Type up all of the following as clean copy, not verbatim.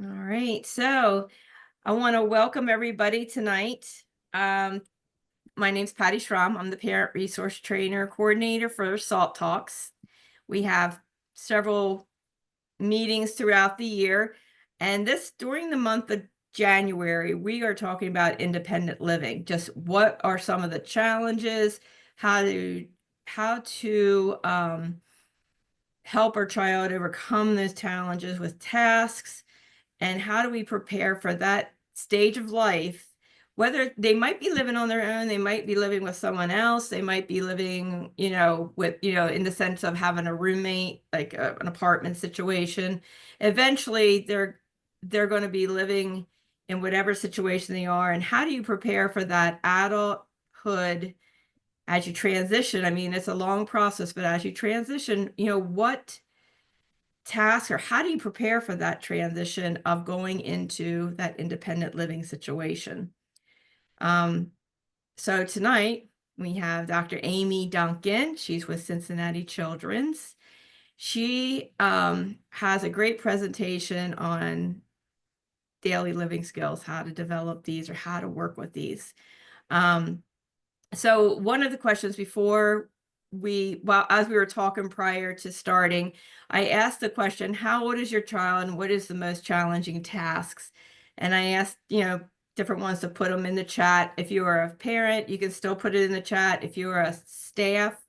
All right, so I want to welcome everybody tonight. Um, my name's Patty Schramm. I'm the Parent Resource Trainer Coordinator for SALT Talks. We have several meetings throughout the year, and this during the month of January, we are talking about independent living. Just what are some of the challenges, how to how to help our child overcome those challenges with tasks, and how do we prepare for that stage of life, whether they might be living on their own, they might be living with someone else, they might be living, with, in the sense of having a roommate, like an apartment situation. Eventually they're going to be living in whatever situation they are. And how do you prepare for that adulthood as you transition? I mean, it's a long process, but as you transition, what task, or how do you prepare for that transition of going into that independent living situation? Um, so tonight we have Dr. Amie Duncan. She's with Cincinnati Children's. She has a great presentation on daily living skills, how to develop these or how to work with these. Um, So one of the questions before as we were talking prior to starting, I asked the question, how old is your child and what is the most challenging tasks? And I asked, different ones to put them in the chat. If you are a parent, you can still put it in the chat. If you are a staff,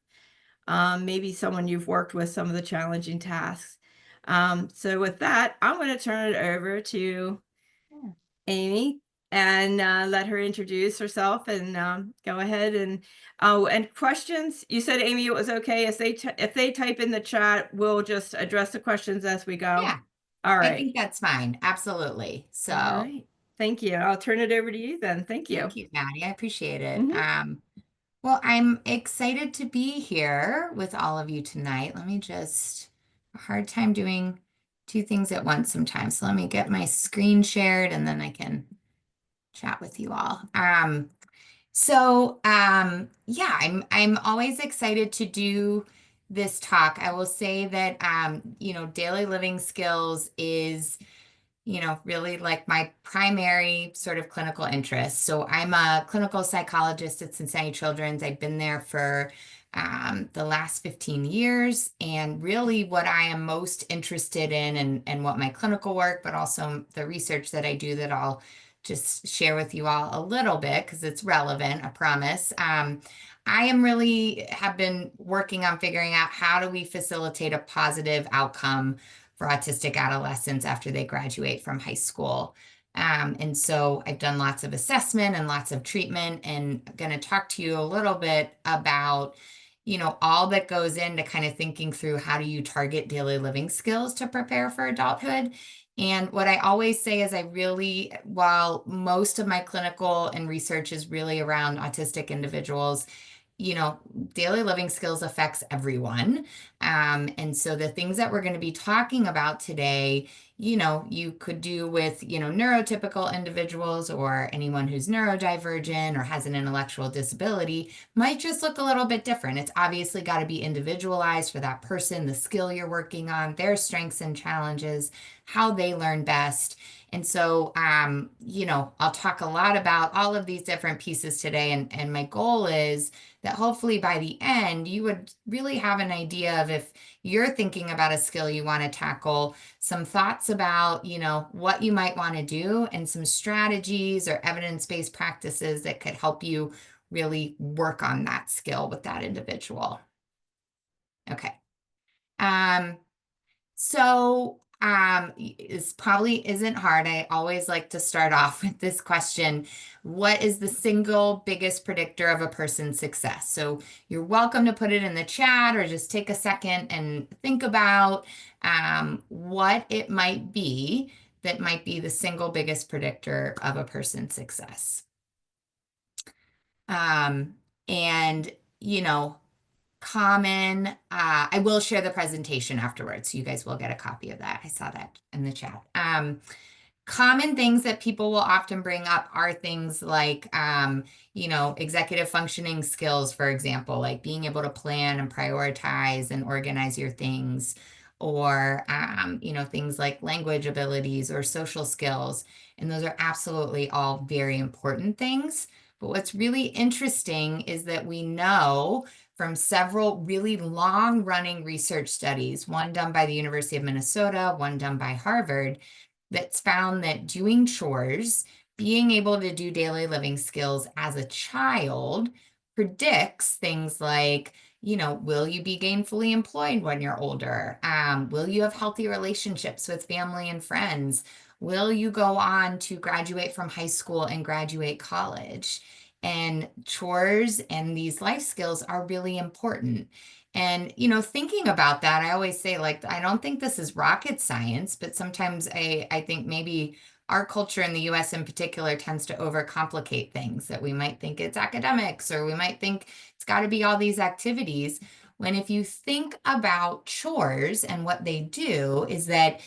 maybe someone you've worked with, some of the challenging tasks. So with that, I'm going to turn it over to Amie and let her introduce herself and go ahead and questions. You said, Amie, it was okay if they type in the chat, we'll just address the questions as we go. Yeah, All I right. think that's fine. Absolutely. All So right. Thank you. I'll turn it over to you then. Thank you. thank you, Maddie. I appreciate it. Mhm. Well, I'm excited to be here with all of you tonight. Let me just, a hard time doing two things at once sometimes. So let me get my screen shared and then I can chat with you all. Yeah, I'm always excited to do this talk. I will say that daily living skills is really like my primary sort of clinical interest. So I'm a clinical psychologist at Cincinnati Children's. I've been there for the last 15 years. And really what I am most interested in and what my clinical work, but also the research that I do that I'll just share with you all a little bit because it's relevant, I promise. I am really have been working on figuring out how do we facilitate a positive outcome for autistic adolescents after they graduate from high school. And so I've done lots of assessment and lots of treatment, and I'm going to talk to you a little bit about, all that goes into kind of thinking through how do you target daily living skills to prepare for adulthood. And what I always say is while most of my clinical and research is really around autistic individuals, you know, daily living skills affects everyone. And so the things that we're going to be talking about today, you could do with, neurotypical individuals or anyone who's neurodivergent or has an intellectual disability might just look a little bit different. It's obviously got to be individualized for that person, the skill you're working on, their strengths and challenges, how they learn best. And so, I'll talk a lot about all of these different pieces today. And my goal is that hopefully by the end, you would really have an idea of if you're thinking about a skill you want to tackle, some thoughts about, what you might want to do and some strategies or evidence-based practices that could help you really work on that skill with that individual. Okay. Um, this probably isn't hard. I always like to start off with this question. What is the single biggest predictor of a person's success? So you're welcome to put it in the chat or just take a second and think about what it might be that might be the single biggest predictor of a person's success. Um, and, you know, I will share the presentation afterwards, so you guys will get a copy of that. I saw that in the chat. Common things that people will often bring up are things like, executive functioning skills, for example, like being able to plan and prioritize and organize your things. or, things like language abilities or social skills. And those are absolutely all very important things. But what's really interesting is that we know from several really long running research studies, one done by the University of Minnesota, one done by Harvard, that's found that doing chores, being able to do daily living skills as a child predicts things like, will you be gainfully employed when you're older? Will you have healthy relationships with family and friends? Will you go on to graduate from high school and graduate college? And chores and these life skills are really important. And, thinking about that, I always say, like, I don't think this is rocket science, but sometimes I think maybe our culture in the US in particular tends to overcomplicate things, that we might think it's academics, or we might think it's got to be all these activities. When if you think about chores and what they do is that,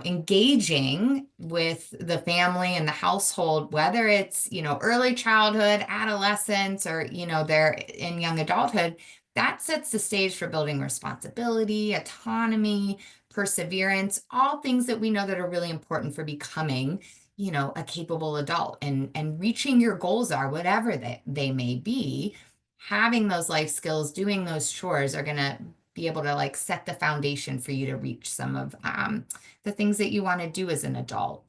engaging with the family and the household, whether it's, early childhood, adolescence, or, they're in young adulthood, that sets the stage for building responsibility, autonomy, perseverance, all things that we know that are really important for becoming, a capable adult, and reaching your goals are whatever they may be. Having those life skills, doing those chores are going to be able to like set the foundation for you to reach some of the things that you want to do as an adult.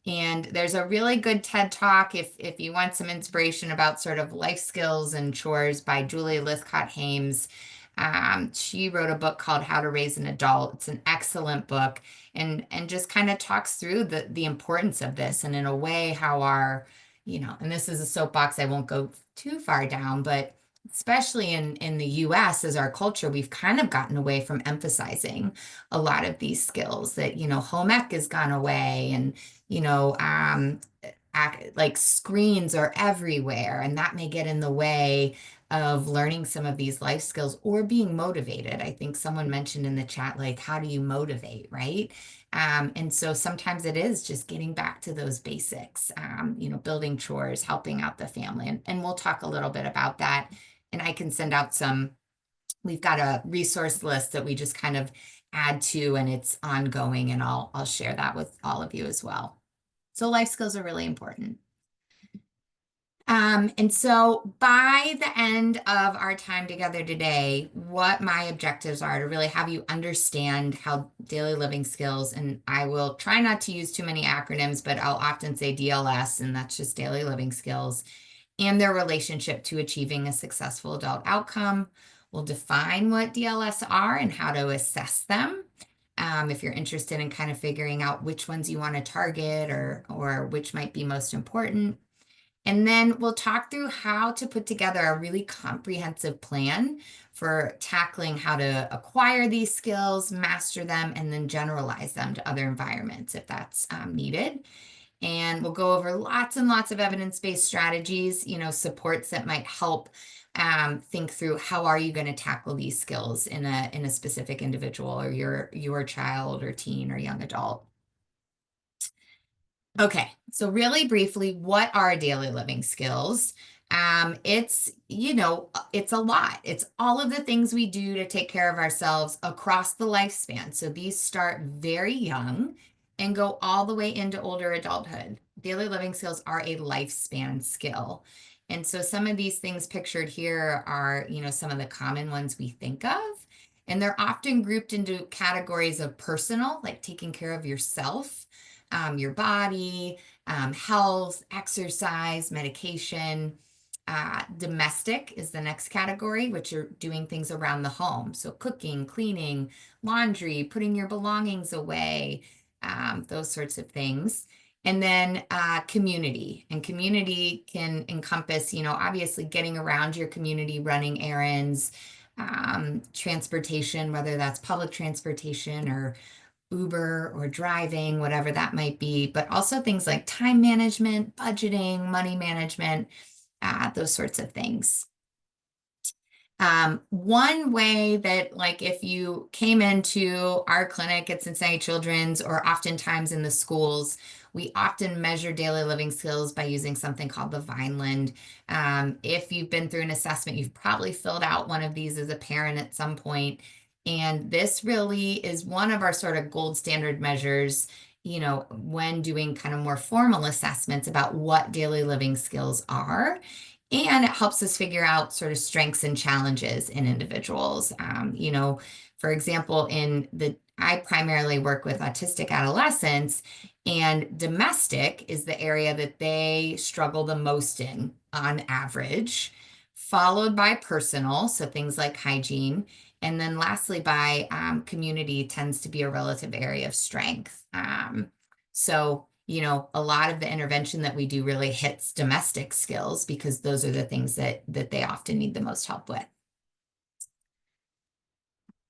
And there's a really good TED Talk if you want some inspiration about sort of life skills and chores by Julie Lythcott-Haims. She wrote a book called How to Raise an Adult. It's an excellent book, and just kind of talks through the importance of this, and in a way how our, and this is a soapbox I won't go too far down, but especially in the US as our culture, we've kind of gotten away from emphasizing a lot of these skills, that, home ec has gone away, and, like screens are everywhere, and that may get in the way of learning some of these life skills or being motivated. I think someone mentioned in the chat, like, how do you motivate, right? And so sometimes it is just getting back to those basics, building chores, helping out the family. And we'll talk a little bit about that. And I can send out we've got a resource list that we just kind of add to, and it's ongoing, and I'll share that with all of you as well. So life skills are really important. And so by the end of our time together today, what my objectives are to really have you understand how daily living skills, and I will try not to use too many acronyms, but I'll often say DLS, and that's just daily living skills, and their relationship to achieving a successful adult outcome. We'll define what DLS are and how to assess them. If you're interested in kind of figuring out which ones you want to target, or which might be most important. And then we'll talk through how to put together a really comprehensive plan for tackling how to acquire these skills, master them, and then generalize them to other environments if that's needed. And we'll go over lots and lots of evidence-based strategies, supports that might help think through how are you going to tackle these skills in a specific individual, or your child or teen or young adult. Okay, so really briefly, what are daily living skills? It's a lot. It's all of the things we do to take care of ourselves across the lifespan. So these start very young and go all the way into older adulthood. Daily living skills are a lifespan skill. And so some of these things pictured here are, some of the common ones we think of. And they're often grouped into categories of personal, like taking care of yourself, your body, health, exercise, medication. Domestic is the next category, which are doing things around the home. So cooking, cleaning, laundry, putting your belongings away, those sorts of things. And then community. And community can encompass, obviously getting around your community, running errands, transportation, whether that's public transportation or Uber or driving, whatever that might be, but also things like time management, budgeting, money management, those sorts of things. One way that, like, if you came into our clinic at Cincinnati Children's, or oftentimes in the schools, we often measure daily living skills by using something called the Vineland. If you've been through an assessment, you've probably filled out one of these as a parent at some point. And this really is one of our sort of gold standard measures, when doing kind of more formal assessments about what daily living skills are. And it helps us figure out sort of strengths and challenges in individuals. For example, I primarily work with autistic adolescents, and domestic is the area that they struggle the most in on average, followed by personal, so things like hygiene, and then lastly, by community tends to be a relative area of strength. A lot of the intervention that we do really hits domestic skills because those are the things that they often need the most help with.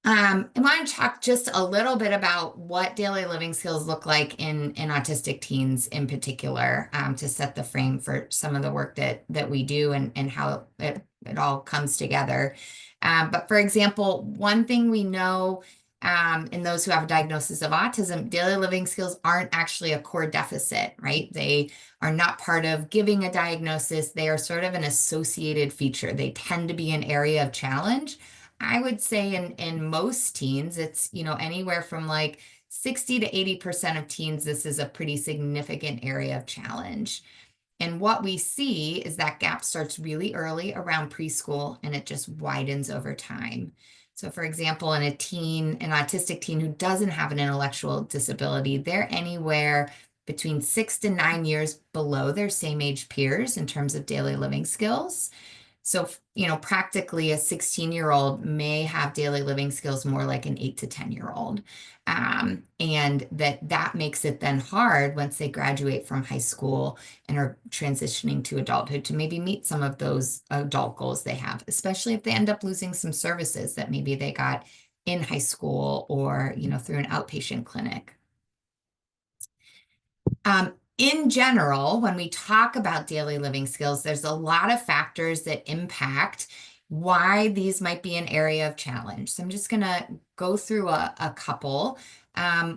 I want to talk just a little bit about what daily living skills look like in autistic teens in particular, to set the frame for some of the work that we do and how it all comes together. But for example, one thing we know in those who have a diagnosis of autism, daily living skills aren't actually a core deficit, right? They are not part of giving a diagnosis. They are sort of an associated feature. They tend to be an area of challenge. I would say in most teens, it's, anywhere from like 60 to 80% of teens, this is a pretty significant area of challenge. And what we see is that gap starts really early around preschool and it just widens over time. So for example, in an autistic teen who doesn't have an intellectual disability, they're anywhere between 6 to 9 years below their same age peers in terms of daily living skills. So, practically a 16-year-old may have daily living skills more like an 8 to 10-year-old. And that makes it then hard once they graduate from high school and are transitioning to adulthood to maybe meet some of those adult goals they have, especially if they end up losing some services that maybe they got in high school or, through an outpatient clinic. In general, when we talk about daily living skills, there's a lot of factors that impact why these might be an area of challenge. So I'm just going to go through a couple.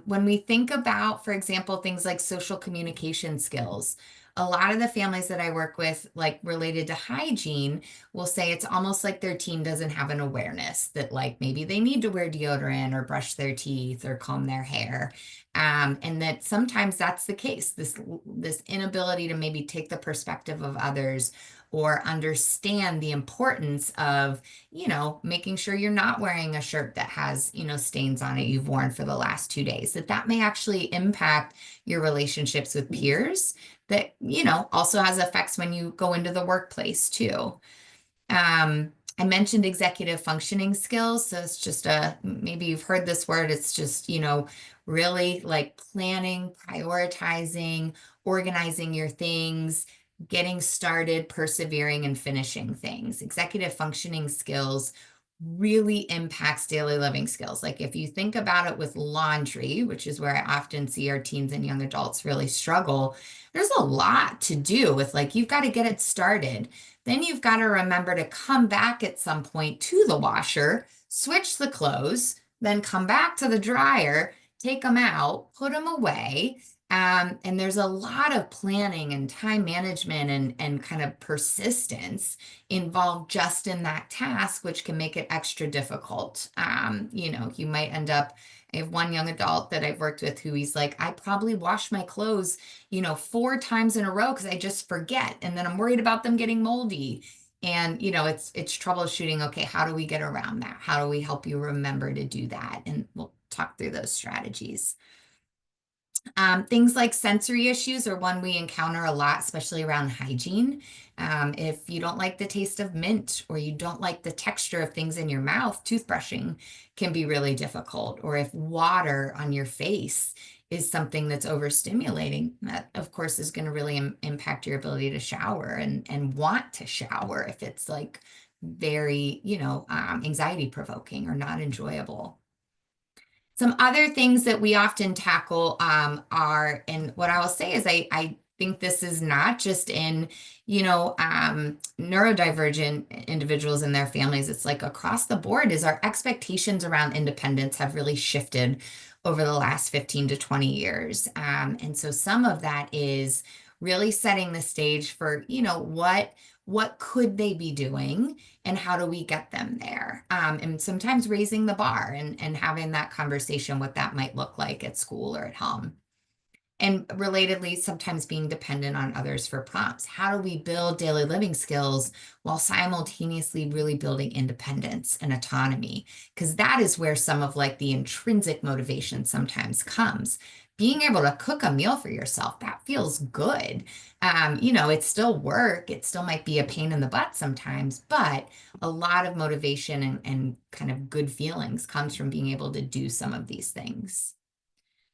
When we think about, for example, things like social communication skills, a lot of the families that I work with, like related to hygiene, will say it's almost like their teen doesn't have an awareness that, like, maybe they need to wear deodorant or brush their teeth or comb their hair. And that sometimes that's the case, this inability to maybe take the perspective of others or understand the importance of, making sure you're not wearing a shirt that has, stains on it you've worn for the last 2 days, that may actually impact your relationships with peers, that, also has effects when you go into the workplace too. I mentioned executive functioning skills. So it's just maybe you've heard this word. It's just, really like planning, prioritizing, organizing your things, getting started, persevering, and finishing things. Executive functioning skills really impacts daily living skills. Like if you think about it with laundry, which is where I often see our teens and young adults really struggle, there's a lot to do with, like, you've got to get it started. Then you've got to remember to come back at some point to the washer, switch the clothes, then come back to the dryer, take them out, put them away. And there's a lot of planning and time management and kind of persistence involved just in that task, which can make it extra difficult. You might end up, I have one young adult that I've worked with who he's like, I probably wash my clothes, 4 times in a row because I just forget. And then I'm worried about them getting moldy. And, it's troubleshooting. Okay, how do we get around that? How do we help you remember to do that? And we'll talk through those strategies. Things like sensory issues are one we encounter a lot, especially around hygiene. If you don't like the taste of mint or you don't like the texture of things in your mouth, toothbrushing can be really difficult. Or if water on your face is something that's overstimulating, that of course is going to really impact your ability to shower and want to shower if it's like very, anxiety provoking or not enjoyable. Some other things that we often tackle are, and what I will say is I think this is not just in, neurodivergent individuals and their families. It's like across the board is our expectations around independence have really shifted over the last 15 to 20 years. And so some of that is really setting the stage for, what could they be doing and how do we get them there? And sometimes raising the bar and having that conversation, what that might look like at school or at home. And relatedly, sometimes being dependent on others for prompts. How do we build daily living skills while simultaneously really building independence and autonomy? Because that is where some of like the intrinsic motivation sometimes comes. Being able to cook a meal for yourself, that feels good. It's still work. It still might be a pain in the butt sometimes, but a lot of motivation and kind of good feelings comes from being able to do some of these things.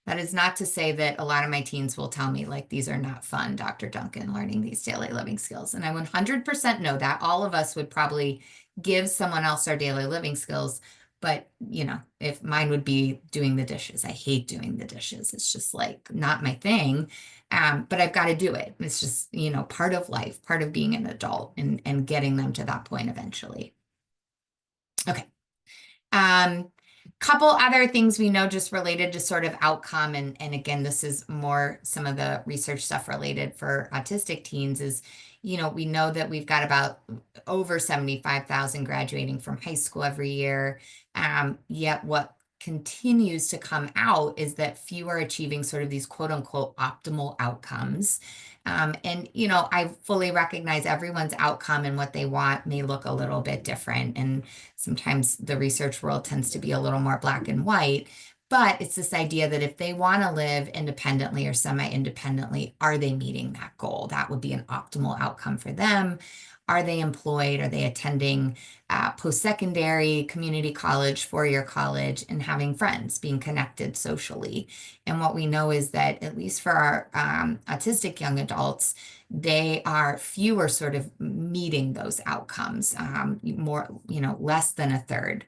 That is not to say that a lot of my teens will tell me, like, these are not fun, Dr. Duncan, learning these daily living skills. And I 100% know that all of us would probably give someone else our daily living skills. But, if mine would be doing the dishes, I hate doing the dishes. It's just like not my thing. But I've got to do it. It's just, part of life, part of being an adult and getting them to that point eventually. Okay. Couple other things we know just related to sort of outcome, and again, this is more some of the research stuff related for autistic teens is, we know that we've got about over 75,000 graduating from high school every year. Yet what continues to come out is that few are achieving sort of these quote unquote optimal outcomes. I fully recognize everyone's outcome and what they want may look a little bit different. And sometimes the research world tends to be a little more black and white, but it's this idea that if they want to live independently or semi-independently, are they meeting that goal? That would be an optimal outcome for them. Are they employed? Are they attending post-secondary, community college, four-year college, and having friends, being connected socially? And what we know is that, at least for our autistic young adults, they are fewer sort of meeting those outcomes, more, less than a third.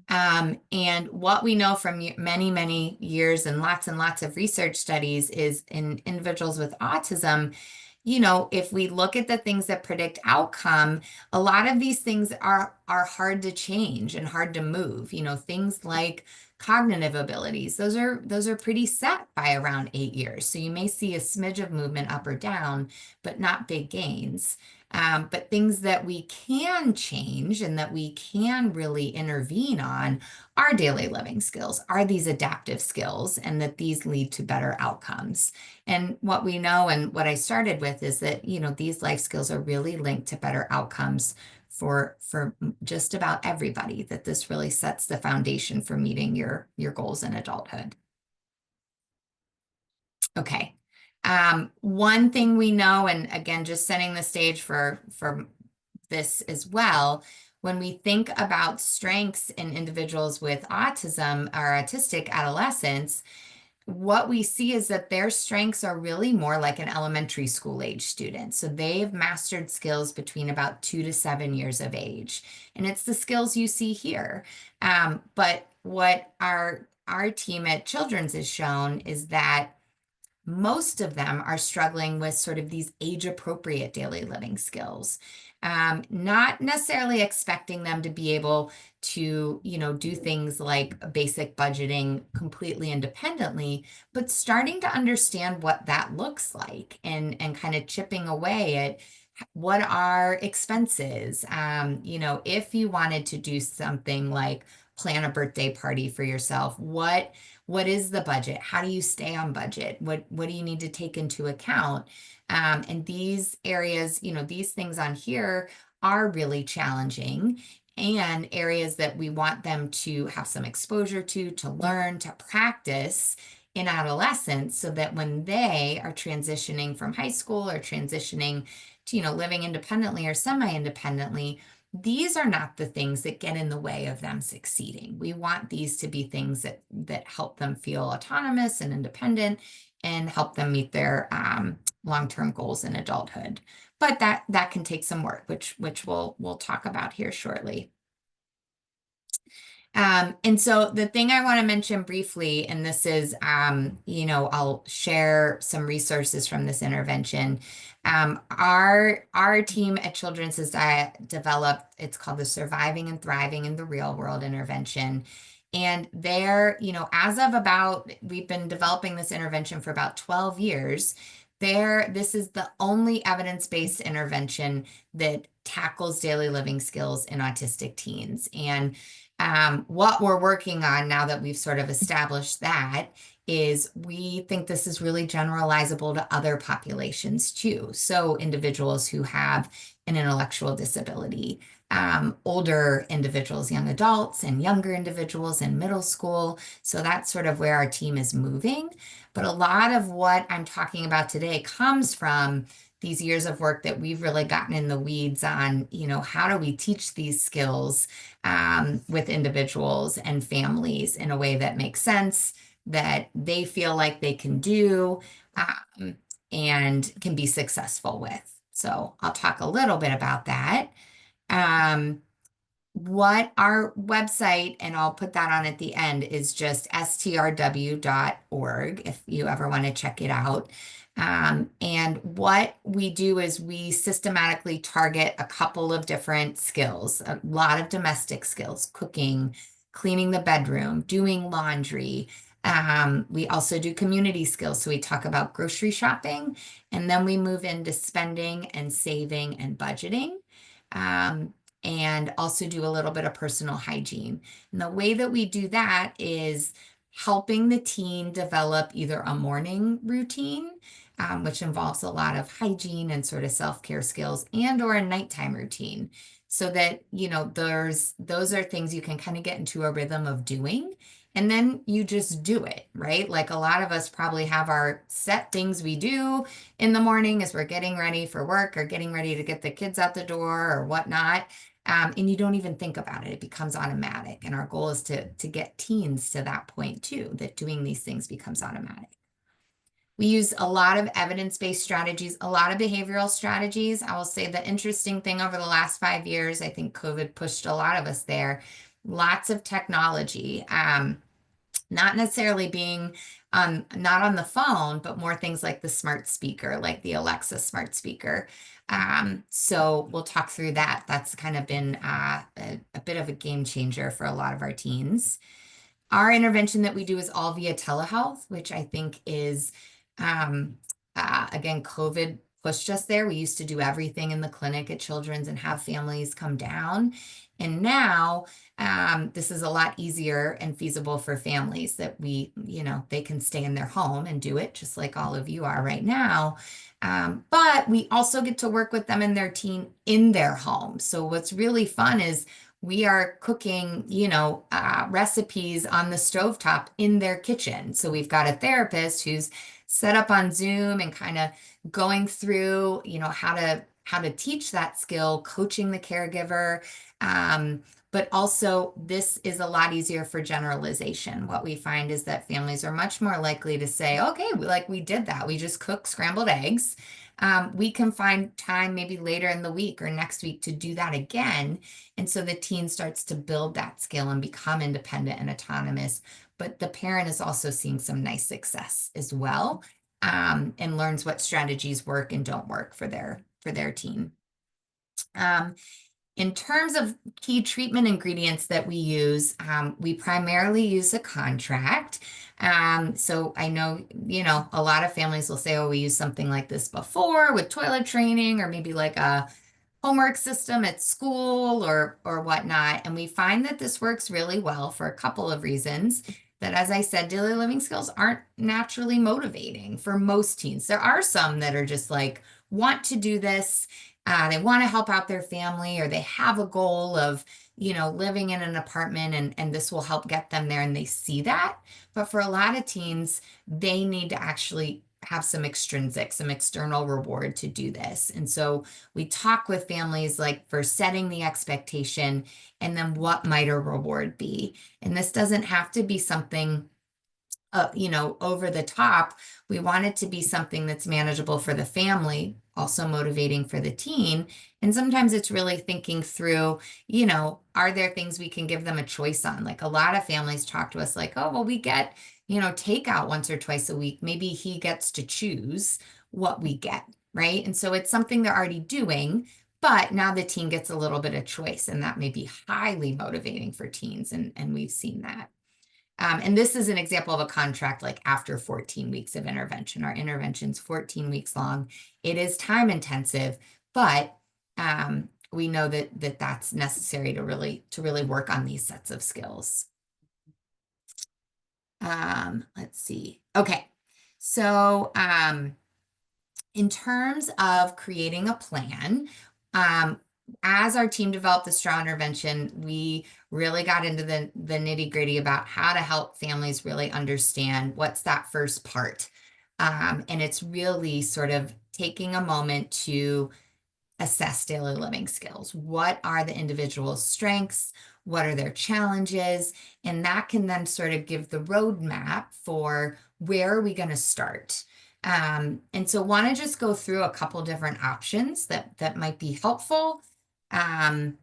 And what we know from many, many years and lots of research studies is in individuals with autism, if we look at the things that predict outcome, a lot of these things are hard to change and hard to move. Things like cognitive abilities, those are pretty set by around 8 years. So you may see a smidge of movement up or down, but not big gains. But things that we can change and that we can really intervene on are daily living skills, are these adaptive skills, and that these lead to better outcomes. And what we know and what I started with is that, these life skills are really linked to better outcomes for just about everybody, that this really sets the foundation for meeting your goals in adulthood. Okay. One thing we know, and again, just setting the stage for this as well, when we think about strengths in individuals with autism or autistic adolescents, what we see is that their strengths are really more like an elementary school age student. So they've mastered skills between about 2 to 7 years of age. And it's the skills you see here. But what our team at Children's has shown is that most of them are struggling with sort of these age-appropriate daily living skills. Not necessarily expecting them to be able to, do things like basic budgeting completely independently, but starting to understand what that looks like and kind of chipping away at what are expenses. If you wanted to do something like plan a birthday party for yourself, what is the budget? How do you stay on budget? What do you need to take into account? And these areas, these things on here are really challenging and areas that we want them to have some exposure to learn, to practice in adolescence, so that when they are transitioning from high school or transitioning to, living independently or semi-independently, these are not the things that get in the way of them succeeding. We want these to be things that help them feel autonomous and independent and help them meet their long-term goals in adulthood. But that can take some work, which we'll talk about here shortly. And so the thing I want to mention briefly, and this is, I'll share some resources from this intervention. Our team at Children's has developed, it's called the Surviving and Thriving in the Real World intervention. And there, we've been developing this intervention for about 12 years. This is the only evidence-based intervention that tackles daily living skills in autistic teens. And what we're working on now that we've sort of established that is we think this is really generalizable to other populations too. So individuals who have an intellectual disability, older individuals, young adults, and younger individuals in middle school. So that's sort of where our team is moving. But a lot of what I'm talking about today comes from these years of work that we've really gotten in the weeds on, how do we teach these skills with individuals and families in a way that makes sense, that they feel like they can do, um, and can be successful with. So I'll talk a little bit about that. Um, what our website, and I'll put that on at the end, is just strw.org if you ever want to check it out. And what we do is we systematically target a couple of different skills, a lot of domestic skills, cooking, cleaning the bedroom, doing laundry. We also do community skills. So we talk about grocery shopping, and then we move into spending and saving and budgeting. And also do a little bit of personal hygiene. And the way that we do that is helping the teen develop either a morning routine, which involves a lot of hygiene and sort of self-care skills, and or a nighttime routine. So that, those are things you can kind of get into a rhythm of doing. And then you just do it, right? Like a lot of us probably have our set things we do in the morning as we're getting ready for work or getting ready to get the kids out the door or whatnot. And you don't even think about it. It becomes automatic. And our goal is to get teens to that point too, that doing these things becomes automatic. We use a lot of evidence-based strategies, a lot of behavioral strategies. I will say the interesting thing over the last 5 years, I think COVID pushed a lot of us there. Lots of technology, not necessarily being not on the phone, but more things like the smart speaker, like the Alexa smart speaker. So we'll talk through that. That's kind of been a bit of a game changer for a lot of our teens. Our intervention that we do is all via telehealth, which I think is, again, COVID pushed us there. We used to do everything in the clinic at Children's and have families come down. And now this is a lot easier and feasible for families that they can stay in their home and do it just like all of you are right now. But we also get to work with them and their teen in their home. So what's really fun is we are cooking, recipes on the stovetop in their kitchen. So we've got a therapist who's set up on Zoom and kind of going through, how to teach that skill, coaching the caregiver. But also this is a lot easier for generalization. What we find is that families are much more likely to say, okay, we did that. We just cooked scrambled eggs. We can find time maybe later in the week or next week to do that again. And so the teen starts to build that skill and become independent and autonomous. But the parent is also seeing some nice success as well, and learns what strategies work and don't work for their teen. In terms of key treatment ingredients that we use, we primarily use a contract. So I know, a lot of families will say, oh, we used something like this before with toilet training or maybe like a homework system at school or whatnot. And we find that this works really well for a couple of reasons. That, as I said, daily living skills aren't naturally motivating for most teens. There are some that are just like, want to do this. They want to help out their family, or they have a goal of, living in an apartment and this will help get them there and they see that. But for a lot of teens, they need to actually have some extrinsic, some external reward to do this. And so we talk with families like for setting the expectation and then what might a reward be. And this doesn't have to be something over the top. We want it to be something that's manageable for the family, also motivating for the teen. And sometimes it's really thinking through, are there things we can give them a choice on? Like a lot of families talk to us like, oh, well, we get, takeout once or twice a week. Maybe he gets to choose what we get, right? And so it's something they're already doing, but now the teen gets a little bit of choice, and that may be highly motivating for teens. And we've seen that. And this is an example of a contract like after 14 weeks of intervention. Our intervention's 14 weeks long. It is time intensive, but we know that that's necessary to really work on these sets of skills. Let's see. Okay. So in terms of creating a plan, as our team developed the straw intervention, we really got into the nitty-gritty about how to help families really understand what's that first part. And it's really sort of taking a moment to assess daily living skills. What are the individual's strengths? What are their challenges? And that can then sort of give the roadmap for where are we going to start. And so want to just go through a couple different options that might be helpful. And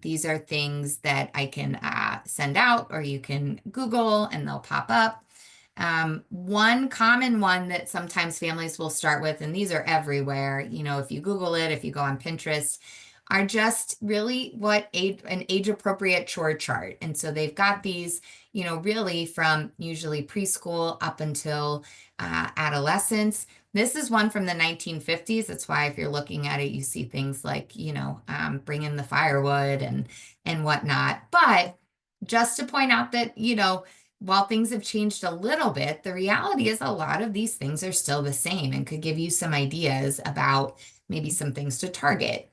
these are things that I can send out, or you can Google and they'll pop up. One common one that sometimes families will start with, and these are everywhere, if you Google it, if you go on Pinterest, are just really an age appropriate chore chart. And so they've got these, really from usually preschool up until adolescence. This is one from the 1950s. That's why if you're looking at it, you see things like, bring in the firewood and whatnot. But just to point out that, while things have changed a little bit, the reality is a lot of these things are still the same and could give you some ideas about maybe some things to target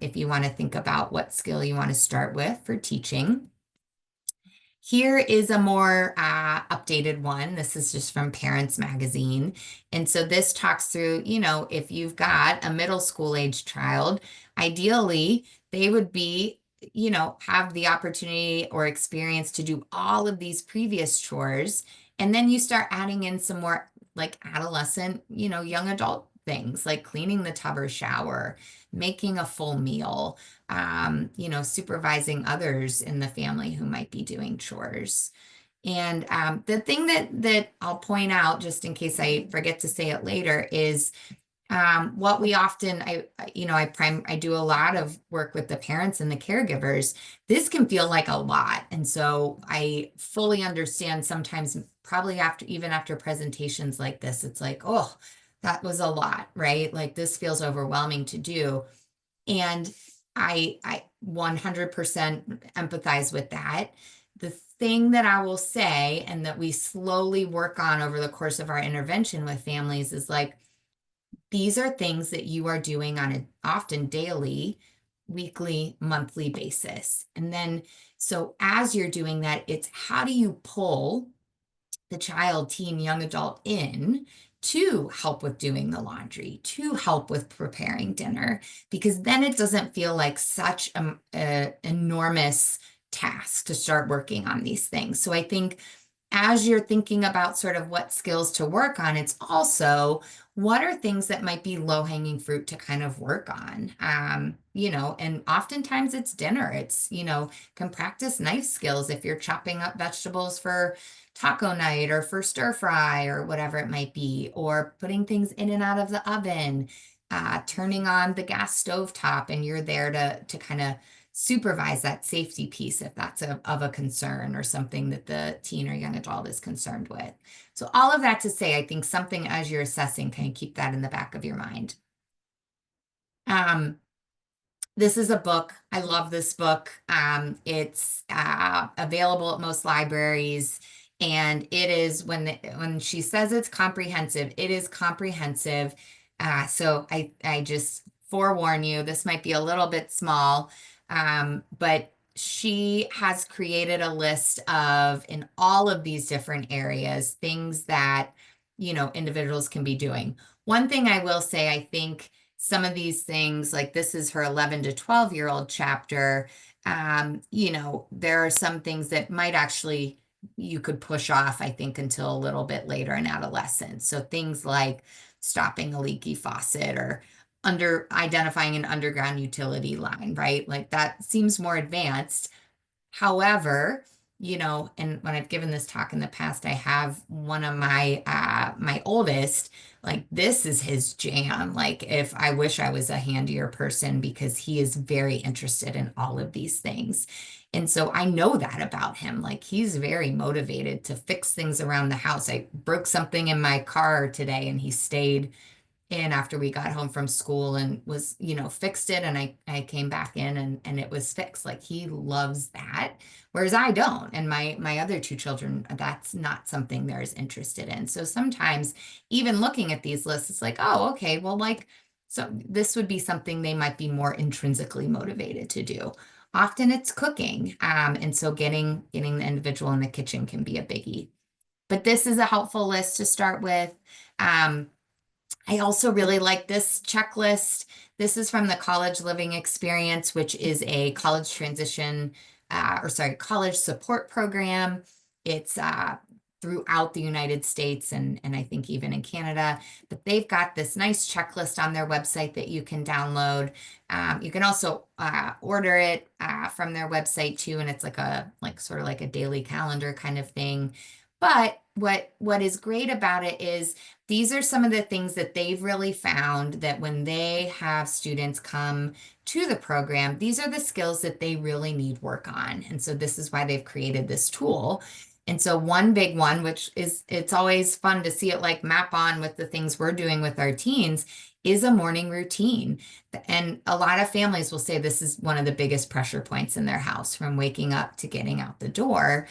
if you want to think about what skill you want to start with for teaching. Here is a more updated one. This is just from Parents Magazine. And so this talks through, if you've got a middle school age child, ideally they would be, have the opportunity or experience to do all of these previous chores. And then you start adding in some more like adolescent, young adult things like cleaning the tub or shower, making a full meal, supervising others in the family who might be doing chores. And the thing that I'll point out, just in case I forget to say it later, is what we often, I do a lot of work with the parents and the caregivers. This can feel like a lot. And so I fully understand sometimes, probably even after presentations like this, it's like, oh, that was a lot, right? Like this feels overwhelming to do. And I 100% empathize with that. The thing that I will say, and that we slowly work on over the course of our intervention with families, is like, these are things that you are doing on an often daily, weekly, monthly basis. And then, so as you're doing that, it's how do you pull the child, teen, young adult in to help with doing the laundry, to help with preparing dinner, because then it doesn't feel like such an enormous task to start working on these things. So I think as you're thinking about sort of what skills to work on, it's also what are things that might be low-hanging fruit to kind of work on. And oftentimes it's dinner. It's, can practice knife skills if you're chopping up vegetables for taco night or for stir fry or whatever it might be, or putting things in and out of the oven, turning on the gas stove top, and you're there to kind of supervise that safety piece if that's of a concern or something that the teen or young adult is concerned with. So all of that to say, I think something as you're assessing, kind of keep that in the back of your mind. This is a book. I love this book. It's available at most libraries. And it is, when she says it's comprehensive, it is comprehensive. So I just forewarn you, this might be a little bit small, but she has created a list of, in all of these different areas, things that, individuals can be doing. One thing I will say, I think some of these things, like this is her 11 to 12-year-old chapter, there are some things that might actually, you could push off, I think, until a little bit later in adolescence. So things like stopping a leaky faucet or identifying an underground utility line, right? Like that seems more advanced. However, and when I've given this talk in the past, I have one of my oldest, like this is his jam. Like if I wish I was a handier person because he is very interested in all of these things. And so I know that about him. Like he's very motivated to fix things around the house. I broke something in my car today and he stayed in after we got home from school and was, fixed it. And I came back in and it was fixed. Like he loves that. Whereas I don't. And my other two children, that's not something they're as interested in. So sometimes even looking at these lists, it's like, oh, okay, well, like, so this would be something they might be more intrinsically motivated to do. Often it's cooking. And so getting the individual in the kitchen can be a biggie. But this is a helpful list to start with. Um, I also really like this checklist. This is from the College Living Experience, which is a college transition, college support program. It's throughout the United States and I think even in Canada. But they've got this nice checklist on their website that you can download. You can also order it from their website too, and it's like sort of like a daily calendar kind of thing. But what is great about it is these are some of the things that they've really found that when they have students come to the program, these are the skills that they really need work on. And so this is why they've created this tool. And so one big one, which is, it's always fun to see it like map on with the things we're doing with our teens, is a morning routine. And a lot of families will say this is one of the biggest pressure points in their house from waking up to getting out the door.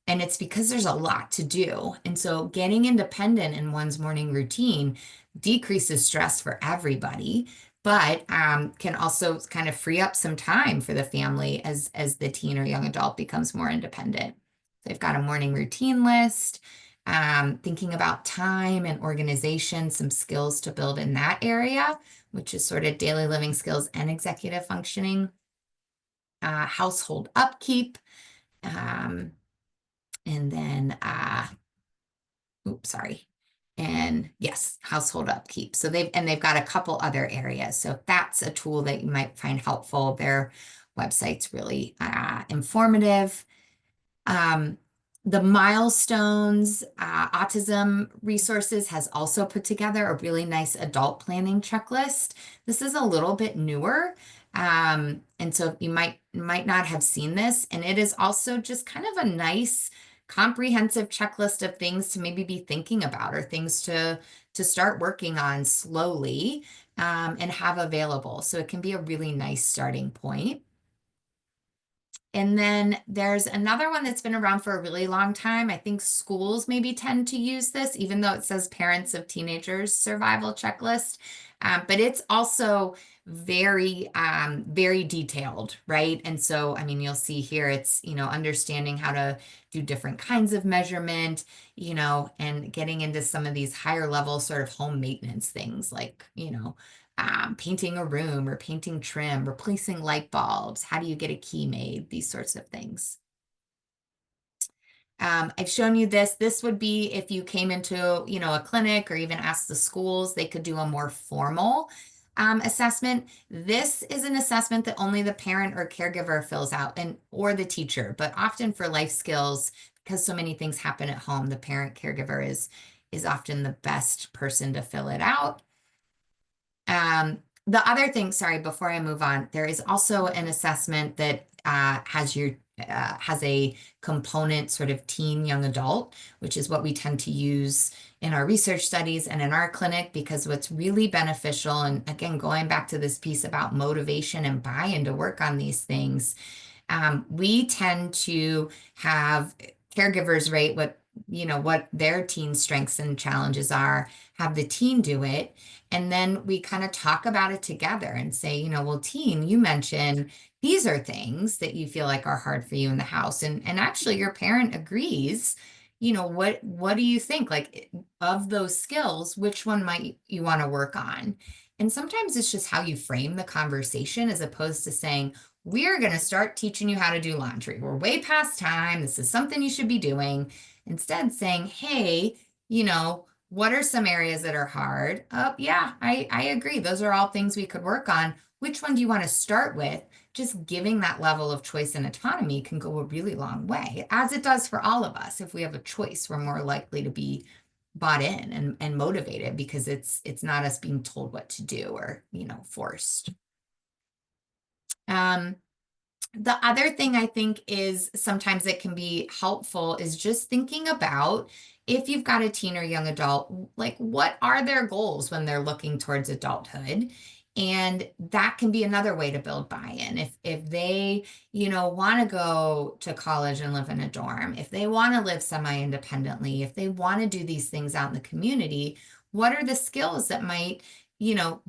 And it's because there's a lot to do. And so getting independent in one's morning routine decreases stress for everybody, but can also kind of free up some time for the family as the teen or young adult becomes more independent. They've got a morning routine list, thinking about time and organization, some skills to build in that area, which is sort of daily living skills and executive functioning, household upkeep, um, and then, oops, sorry. And yes, household upkeep. So they've got a couple other areas. So if that's a tool that you might find helpful, their website's really informative. Um, the milestones, autism resources has also put together a really nice adult planning checklist. This is a little bit newer. And so you might not have seen this. And it is also just kind of a nice comprehensive checklist of things to maybe be thinking about or things to start working on slowly and have available. So it can be a really nice starting point. And then there's another one that's been around for a really long time. I think schools maybe tend to use this, even though it says parents of teenagers survival checklist. But it's also very detailed, right? And so, I mean, you'll see here it's, understanding how to do different kinds of measurement, and getting into some of these higher level sort of home maintenance things like, painting a room or painting trim, replacing light bulbs. How do you get a key made? These sorts of things. I've shown you this. This would be if you came into, a clinic or even asked the schools, they could do a more formal assessment. This is an assessment that only the parent or caregiver fills out or the teacher, but often for life skills, because so many things happen at home, the parent caregiver is often the best person to fill it out. The other thing, sorry, before I move on, there is also an assessment that has a component sort of teen young adult, which is what we tend to use in our research studies and in our clinic, because what's really beneficial, and again, going back to this piece about motivation and buy-in to work on these things, we tend to have caregivers rate what their teen strengths and challenges are, have the teen do it, and then we kind of talk about it together and say, well, teen, you mentioned these are things that you feel like are hard for you in the house. And actually your parent agrees, what do you think? Like of those skills, which one might you want to work on? And sometimes it's just how you frame the conversation as opposed to saying, we're going to start teaching you how to do laundry. We're way past time. This is something you should be doing. Instead, saying, hey, what are some areas that are hard? Oh, yeah, I agree. Those are all things we could work on. Which one do you want to start with just giving that level of choice and autonomy can go a really long way, as it does for all of us. If we have a choice, we're more likely to be bought in and motivated because it's not us being told what to do or, forced. Um, the other thing I think is sometimes it can be helpful is just thinking about if you've got a teen or young adult, like what are their goals when they're looking towards adulthood? And that can be another way to build buy-in. If they, want to go to college and live in a dorm, if they want to live semi-independently, if they want to do these things out in the community, what are the skills that might,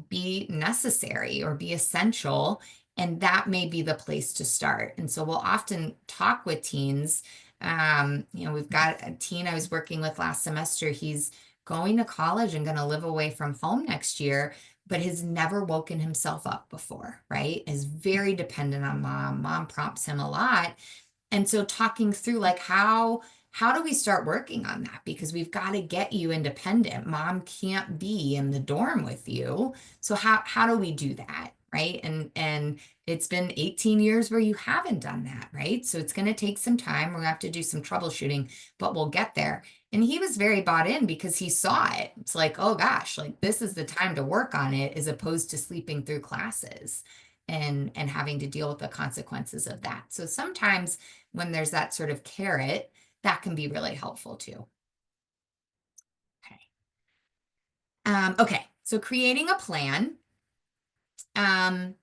be necessary or be essential? And that may be the place to start. And so we'll often talk with teens. We've got a teen I was working with last semester. He's going to college and going to live away from home next year, but has never woken himself up before, right? Is very dependent on mom. Mom prompts him a lot. And so talking through like how do we start working on that? Because we've got to get you independent. Mom can't be in the dorm with you. So how do we do that? Right. And it's been 18 years where you haven't done that, right? So it's going to take some time. We're going to have to do some troubleshooting, but we'll get there. And he was very bought in because he saw it. It's like, oh gosh, like this is the time to work on it as opposed to sleeping through classes and having to deal with the consequences of that. So sometimes when there's that sort of carrot, that can be really helpful too. Okay. Okay. So creating a plan. Um,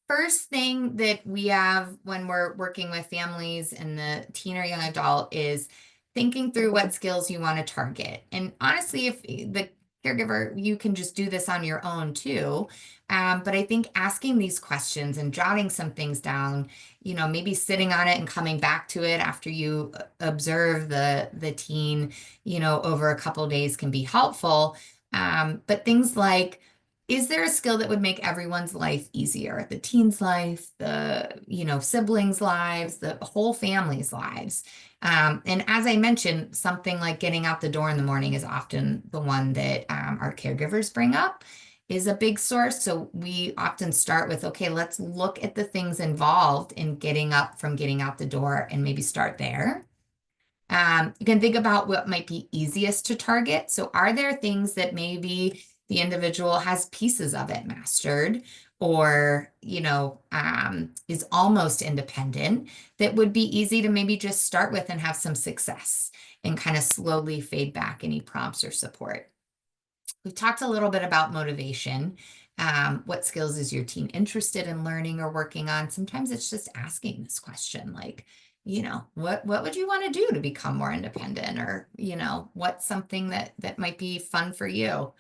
First thing that we have when we're working with families and the teen or young adult is thinking through what skills you want to target. And honestly, if the caregiver, you can just do this on your own too. But I think asking these questions and jotting some things down, maybe sitting on it and coming back to it after you observe the teen, over a couple days can be helpful. But things like, is there a skill that would make everyone's life easier? The teen's life, the, siblings' lives, the whole family's lives. And as I mentioned, something like getting out the door in the morning is often the one that our caregivers bring up is a big source. So we often start with, okay, let's look at the things involved in getting up from getting out the door and maybe start there. You can think about what might be easiest to target. So are there things that maybe the individual has pieces of it mastered or, is almost independent that would be easy to maybe just start with and have some success and kind of slowly fade back any prompts or support. We've talked a little bit about motivation. What skills is your teen interested in learning or working on? Sometimes it's just asking this question, like, what would you want to do to become more independent? Or, what's something that might be fun for you?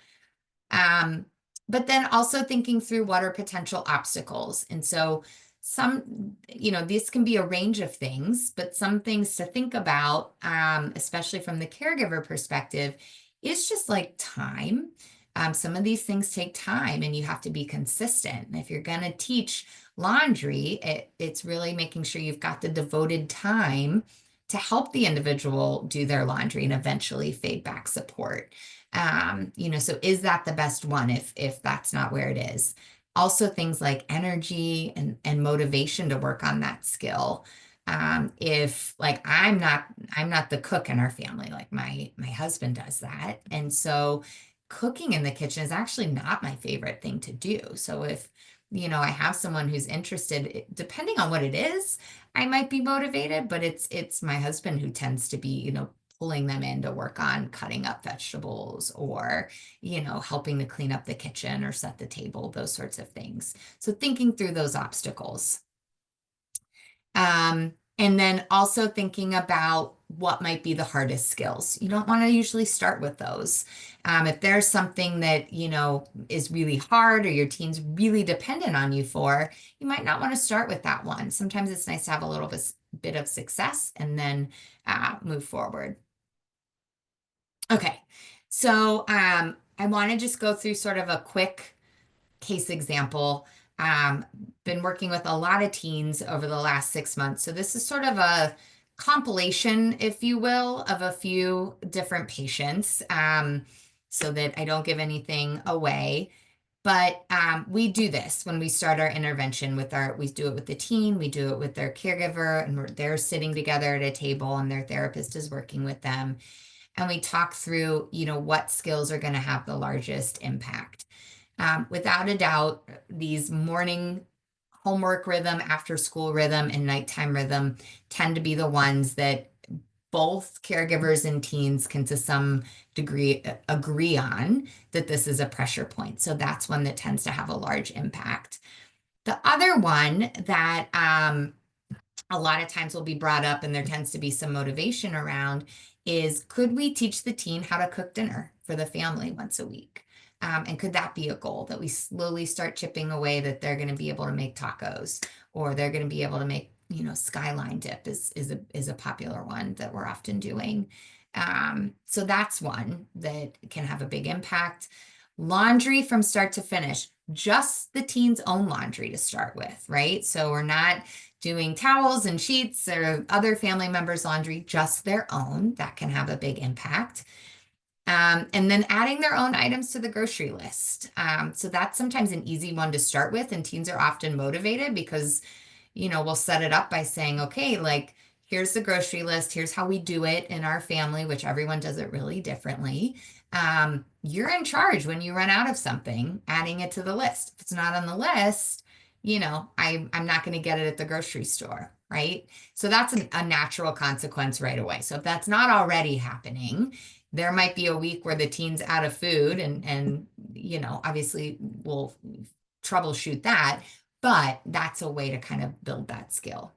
But then also thinking through what are potential obstacles. And so this can be a range of things, but some things to think about, especially from the caregiver perspective, is just like time. Some of these things take time and you have to be consistent. And if you're going to teach laundry, it's really making sure you've got the devoted time to help the individual do their laundry and eventually fade back support. So is that the best one if that's not where it is? Also things like energy and motivation to work on that skill. If like I'm not the cook in our family, like my husband does that. And so cooking in the kitchen is actually not my favorite thing to do. So if I have someone who's interested, depending on what it is, I might be motivated, but it's my husband who tends to be, pulling them in to work on cutting up vegetables or, helping to clean up the kitchen or set the table, those sorts of things. So thinking through those obstacles. And then also thinking about what might be the hardest skills. You don't want to usually start with those. If there's something that, is really hard or your teen's really dependent on you for, you might not want to start with that one. Sometimes it's nice to have a little bit of success and then move forward. Okay, so I want to just go through sort of a quick case example. Um, Been working with a lot of teens over the last 6 months. So this is sort of a compilation, if you will, of a few different patients so that I don't give anything away. But we do this when we start our intervention we do it with the teen, we do it with their caregiver, and they're sitting together at a table and their therapist is working with them. And we talk through, what skills are going to have the largest impact. Without a doubt, these morning homework rhythm, after school rhythm, and nighttime rhythm tend to be the ones that both caregivers and teens can to some degree agree on that this is a pressure point. So that's one that tends to have a large impact. The other one that a lot of times will be brought up and there tends to be some motivation around is, could we teach the teen how to cook dinner for the family once a week? And could that be a goal that we slowly start chipping away, that they're going to be able to make tacos, or they're going to be able to make, skyline dip is a popular one that we're often doing. So that's one that can have a big impact. Laundry from start to finish, just the teen's own laundry to start with, right? So we're not doing towels and sheets or other family members' laundry, just their own. That can have a big impact. And then adding their own items to the grocery list. So that's sometimes an easy one to start with, and teens are often motivated because, we'll set it up by saying, okay, like, here's the grocery list, here's how we do it in our family, which everyone does it really differently. You're in charge when you run out of something, adding it to the list. If it's not on the list, I'm not going to get it at the grocery store, right? So that's a natural consequence right away. So if that's not already happening, there might be a week where the teen's out of food, and obviously we'll troubleshoot that, but that's a way to kind of build that skill.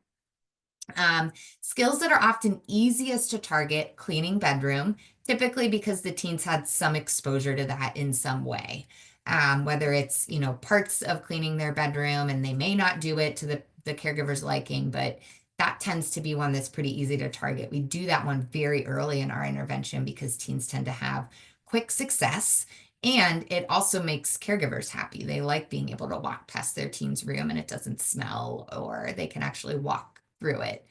Skills that are often easiest to target: cleaning bedroom, typically because the teens had some exposure to that in some way. Whether it's, parts of cleaning their bedroom, and they may not do it to the caregiver's liking, but that tends to be one that's pretty easy to target. We do that one very early in our intervention because teens tend to have quick success, and it also makes caregivers happy. They like being able to walk past their teen's room and it doesn't smell, or they can actually walk through it.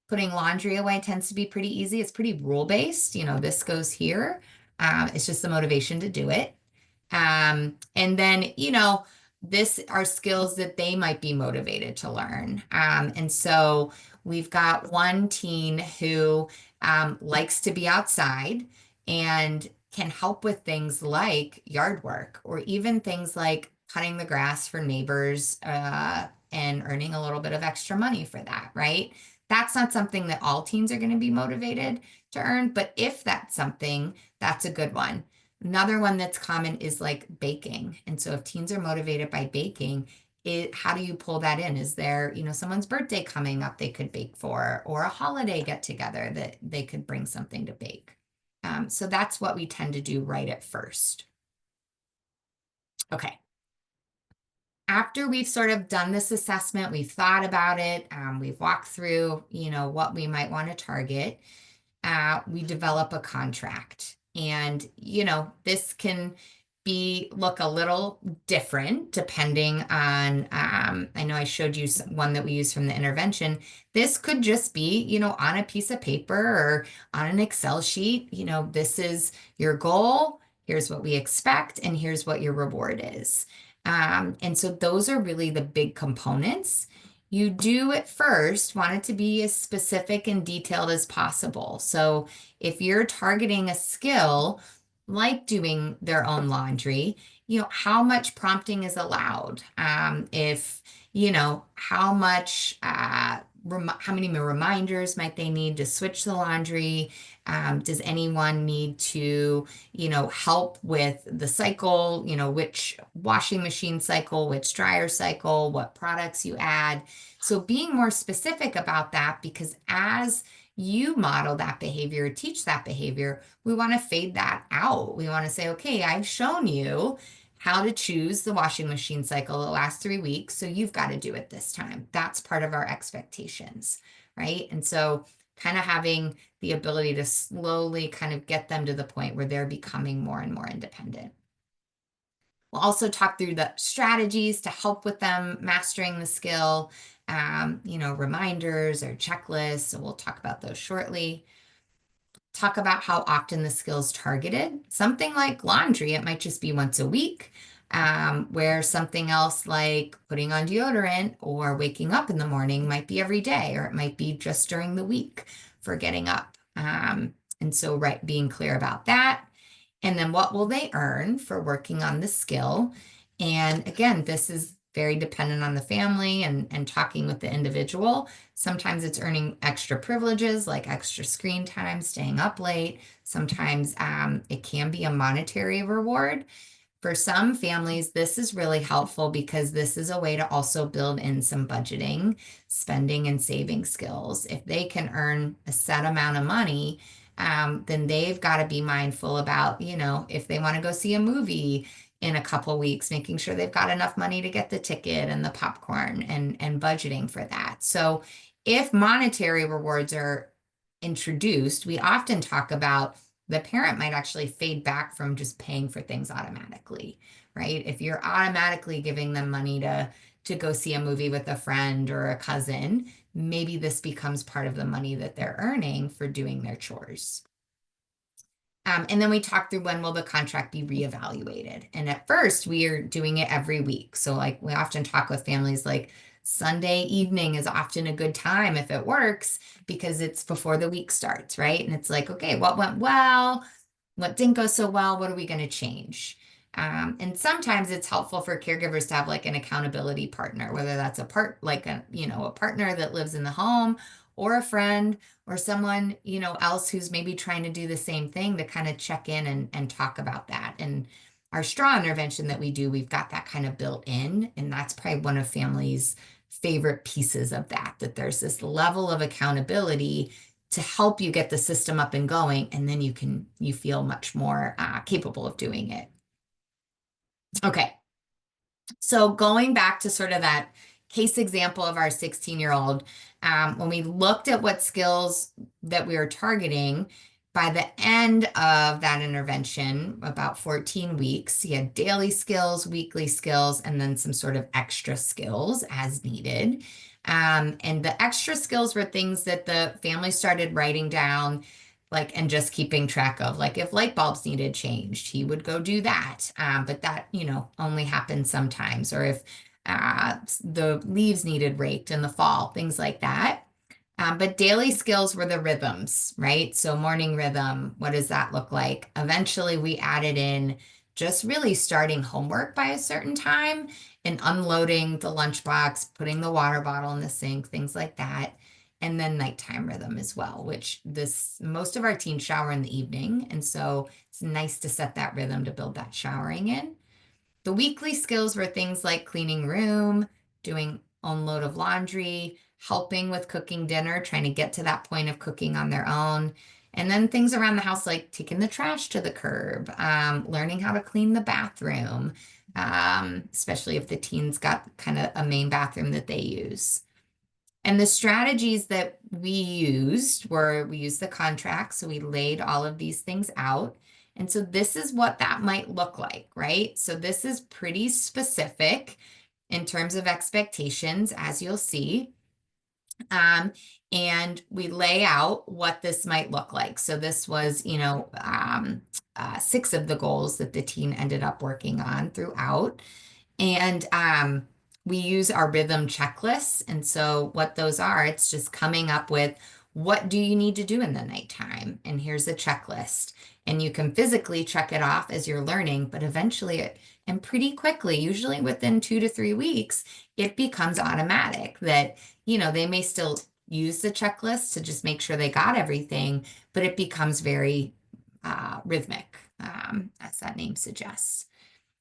Putting laundry away tends to be pretty easy. It's pretty rule-based. This goes here. It's just the motivation to do it. And then, this are skills that they might be motivated to learn. And so we've got one teen who likes to be outside and can help with things like yard work, or even things like cutting the grass for neighbors, and earning a little bit of extra money for that, right? That's not something that all teens are going to be motivated to earn, but if that's something, that's a good one. Another one that's common is like baking. And so if teens are motivated by baking, how do you pull that in? Is there, someone's birthday coming up they could bake for, or a holiday get together that they could bring something to bake? So that's what we tend to do right at first. Okay. After we've sort of done this assessment, we've thought about it, we've walked through, what we might want to target, we develop a contract. And, this can look a little different depending on, I know I showed you one that we use from the intervention. This could just be, on a piece of paper or on an Excel sheet. This is your goal, here's what we expect, and here's what your reward is. And so those are really the big components. You do at first want it to be as specific and detailed as possible. So if you're targeting a skill like doing their own laundry, how much prompting is allowed? If, how much, how many more reminders might they need to switch the laundry? Does anyone need to, help with the cycle, which washing machine cycle, which dryer cycle, what products you add? So being more specific about that, because as you model that behavior, teach that behavior, we want to fade that out. We want to say, okay, I've shown you how to choose the washing machine cycle the last 3 weeks, so you've got to do it this time. That's part of our expectations, right? And so kind of having the ability to slowly kind of get them to the point where they're becoming more and more independent. We'll also talk through the strategies to help with them mastering the skill, reminders or checklists. So we'll talk about those shortly. Talk about how often the skill's targeted. Something like laundry, it might just be once a week. where something else like putting on deodorant or waking up in the morning might be every day, or it might be just during the week for getting up. And so, right, being clear about that. And then what will they earn for working on the skill? And again, this is very dependent on the family and talking with the individual. Sometimes it's earning extra privileges like extra screen time, staying up late. Sometimes it can be a monetary reward. For some families, this is really helpful because this is a way to also build in some budgeting, spending, and saving skills. If they can earn a set amount of money, then they've got to be mindful about, if they want to go see a movie in a couple weeks, making sure they've got enough money to get the ticket and the popcorn and budgeting for that. So if monetary rewards are introduced, we often talk about the parent might actually fade back from just paying for things automatically, right? If you're automatically giving them money to go see a movie with a friend or a cousin, maybe this becomes part of the money that they're earning for doing their chores. And then we talk through when will the contract be reevaluated. And at first, we are doing it every week. So, like, we often talk with families like Sunday evening is often a good time if it works because it's before the week starts, right? And it's like, okay, what went well? What didn't go so well? What are we going to change? And sometimes it's helpful for caregivers to have like an accountability partner, whether that's a partner that lives in the home or a friend or someone, else who's maybe trying to do the same thing to kind of check in and talk about that. And our straw intervention that we do, we've got that kind of built in. And that's probably one of families' favorite pieces of that there's this level of accountability to help you get the system up and going. And then you feel much more capable of doing it. Okay. So going back to sort of that case example of our 16-year-old, when we looked at what skills that we were targeting, by the end of that intervention, about 14 weeks, he had daily skills, weekly skills, and then some sort of extra skills as needed. And the extra skills were things that the family started writing down, like, and just keeping track of, like if light bulbs needed changed, he would go do that. But that, only happened sometimes, or if the leaves needed raked in the fall, things like that. But daily skills were the rhythms, right? So morning rhythm, what does that look like? Eventually, we added in just really starting homework by a certain time and unloading the lunchbox, putting the water bottle in the sink, things like that. And then nighttime rhythm as well, which most of our teens shower in the evening. And so it's nice to set that rhythm to build that showering in. The weekly skills were things like cleaning room, doing unload of laundry, helping with cooking dinner, trying to get to that point of cooking on their own. And then things around the house like taking the trash to the curb, learning how to clean the bathroom, especially if the teens got kind of a main bathroom that they use. And the strategies that we used the contract. So we laid all of these things out. And so this is what that might look like, right? So this is pretty specific in terms of expectations, as you'll see. And we lay out what this might look like. So this was, 6 of the goals that the teen ended up working on throughout. And we use our rhythm checklists. And so what those are, it's just coming up with what do you need to do in the nighttime? And here's a checklist. And you can physically check it off as you're learning, but eventually and pretty quickly, usually within 2 to 3 weeks, it becomes automatic that, they may still use the checklist to just make sure they got everything, but it becomes very rhythmic, as that name suggests.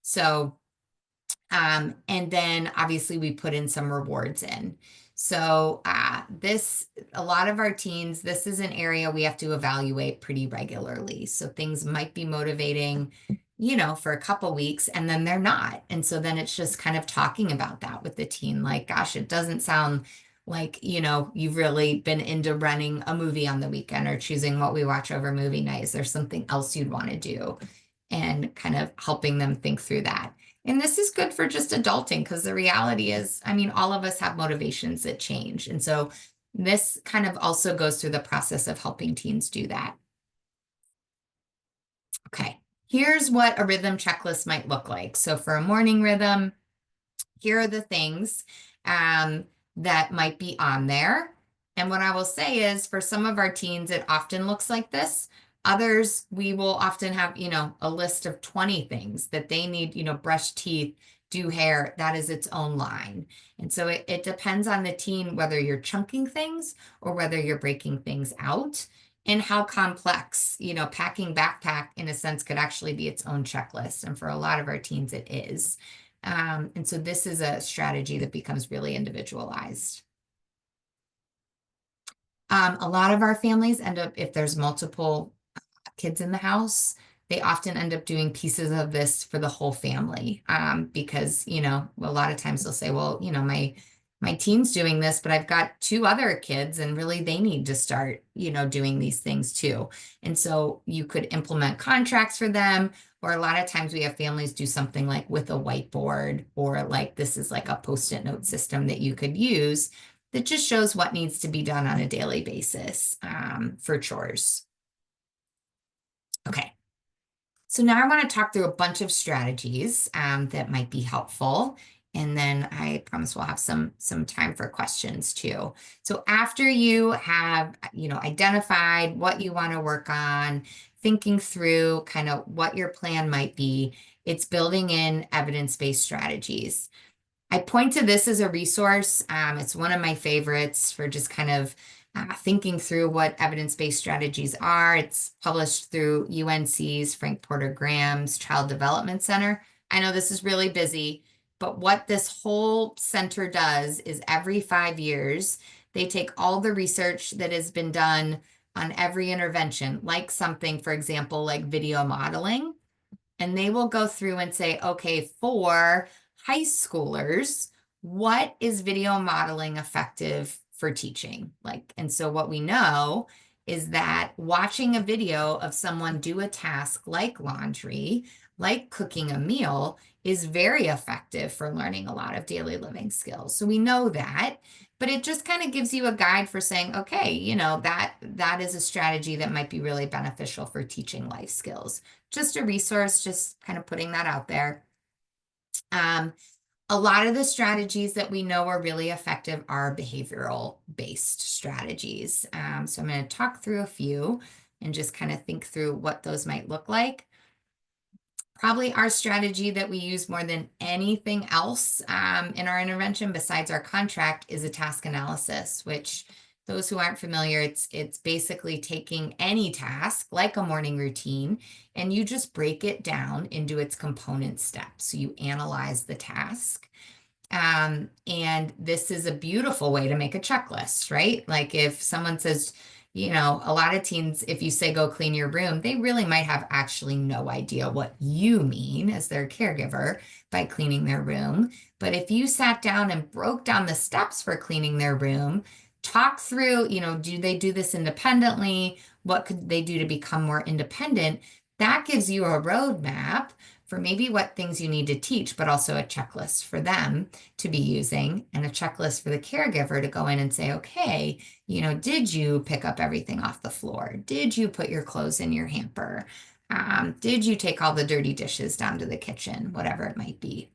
So, and then obviously we put in some rewards in. So a lot of our teens, this is an area we have to evaluate pretty regularly. So things might be motivating, for a couple weeks and then they're not. And so then it's just kind of talking about that with the teen, like, gosh, it doesn't sound like, you've really been into renting a movie on the weekend or choosing what we watch over movie night. Is there something else you'd want to do? And kind of helping them think through that. And this is good for just adulting because the reality is, all of us have motivations that change. And so this kind of also goes through the process of helping teens do that. Okay, here's what a rhythm checklist might look like. So for a morning rhythm, here are the things that might be on there. And what I will say is for some of our teens, it often looks like this. Others, we will often have, a list of 20 things that they need, brush teeth, do hair. That is its own line. And so it depends on the teen, whether you're chunking things or whether you're breaking things out and how complex, packing backpack in a sense could actually be its own checklist. And for a lot of our teens, it is. And so this is a strategy that becomes really individualized. A lot of our families end up, if there's multiple kids in the house, they often end up doing pieces of this for the whole family. Because, a lot of times they'll say, well, my teen's doing this, but I've got two other kids and really they need to start, doing these things too. And so you could implement contracts for them, or a lot of times we have families do something like with a whiteboard, or like this is like a post-it note system that you could use that just shows what needs to be done on a daily basis for chores. Okay. So now I want to talk through a bunch of strategies that might be helpful. And then I promise we'll have some time for questions too. So after you have, identified what you want to work on, thinking through kind of what your plan might be, it's building in evidence-based strategies. I point to this as a resource. It's one of my favorites for just kind of thinking through what evidence-based strategies are. It's published through UNC's Frank Porter Graham's Child Development Center. I know this is really busy, but what this whole center does is every 5 years, they take all the research that has been done on every intervention, like something, for example, like video modeling, and they will go through and say, okay, for high schoolers, what is video modeling effective for teaching? And so what we know is that watching a video of someone do a task like laundry, like cooking a meal, is very effective for learning a lot of daily living skills. So we know that, but it just kind of gives you a guide for saying, okay, that is a strategy that might be really beneficial for teaching life skills. Just a resource, just kind of putting that out there. A lot of the strategies that we know are really effective are behavioral based strategies. So I'm going to talk through a few and just kind of think through what those might look like. Probably our strategy that we use more than anything else in our intervention besides our contract is a task analysis, which those who aren't familiar, it's basically taking any task like a morning routine and you just break it down into its component steps. So you analyze the task. And this is a beautiful way to make a checklist, right? Like if someone says, a lot of teens, if you say go clean your room, they really might have actually no idea what you mean as their caregiver by cleaning their room. But if you sat down and broke down the steps for cleaning their room, talk through, do they do this independently? What could they do to become more independent? That gives you a roadmap for maybe what things you need to teach, but also a checklist for them to be using and a checklist for the caregiver to go in and say, okay, did you pick up everything off the floor? Did you put your clothes in your hamper? Did you take all the dirty dishes down to the kitchen? Whatever it might be.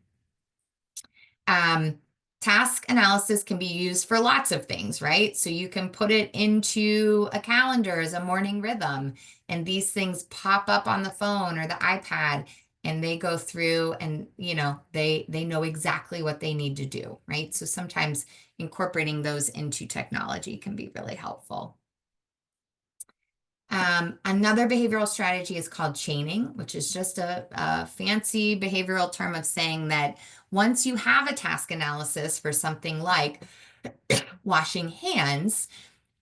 Task analysis can be used for lots of things, right? So you can put it into a calendar as a morning rhythm, and these things pop up on the phone or the iPad, and they go through and, they know exactly what they need to do, right? So sometimes incorporating those into technology can be really helpful. Another behavioral strategy is called chaining, which is just a fancy behavioral term of saying that once you have a task analysis for something like washing hands,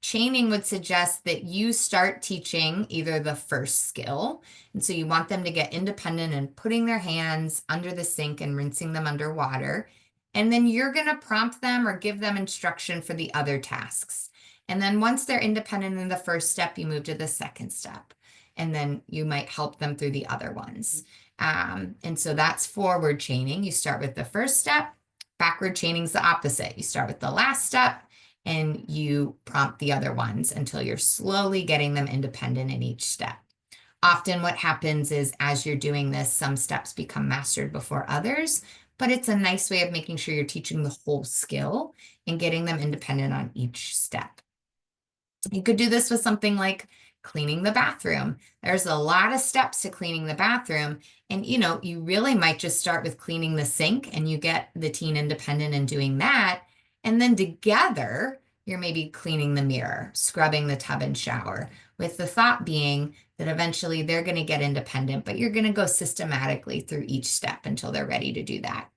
chaining would suggest that you start teaching either the first skill, and so you want them to get independent and putting their hands under the sink and rinsing them under water, and then you're going to prompt them or give them instruction for the other tasks. And then once they're independent in the first step, you move to the second step, and then you might help them through the other ones. And so that's forward chaining. You start with the first step. Backward chaining is the opposite. You start with the last step and you prompt the other ones until you're slowly getting them independent in each step. Often what happens is as you're doing this, some steps become mastered before others, but it's a nice way of making sure you're teaching the whole skill and getting them independent on each step. You could do this with something like cleaning the bathroom. There's a lot of steps to cleaning the bathroom. And you really might just start with cleaning the sink and you get the teen independent in doing that. And then together, you're maybe cleaning the mirror, scrubbing the tub and shower, with the thought being that eventually they're going to get independent, but you're going to go systematically through each step until they're ready to do that.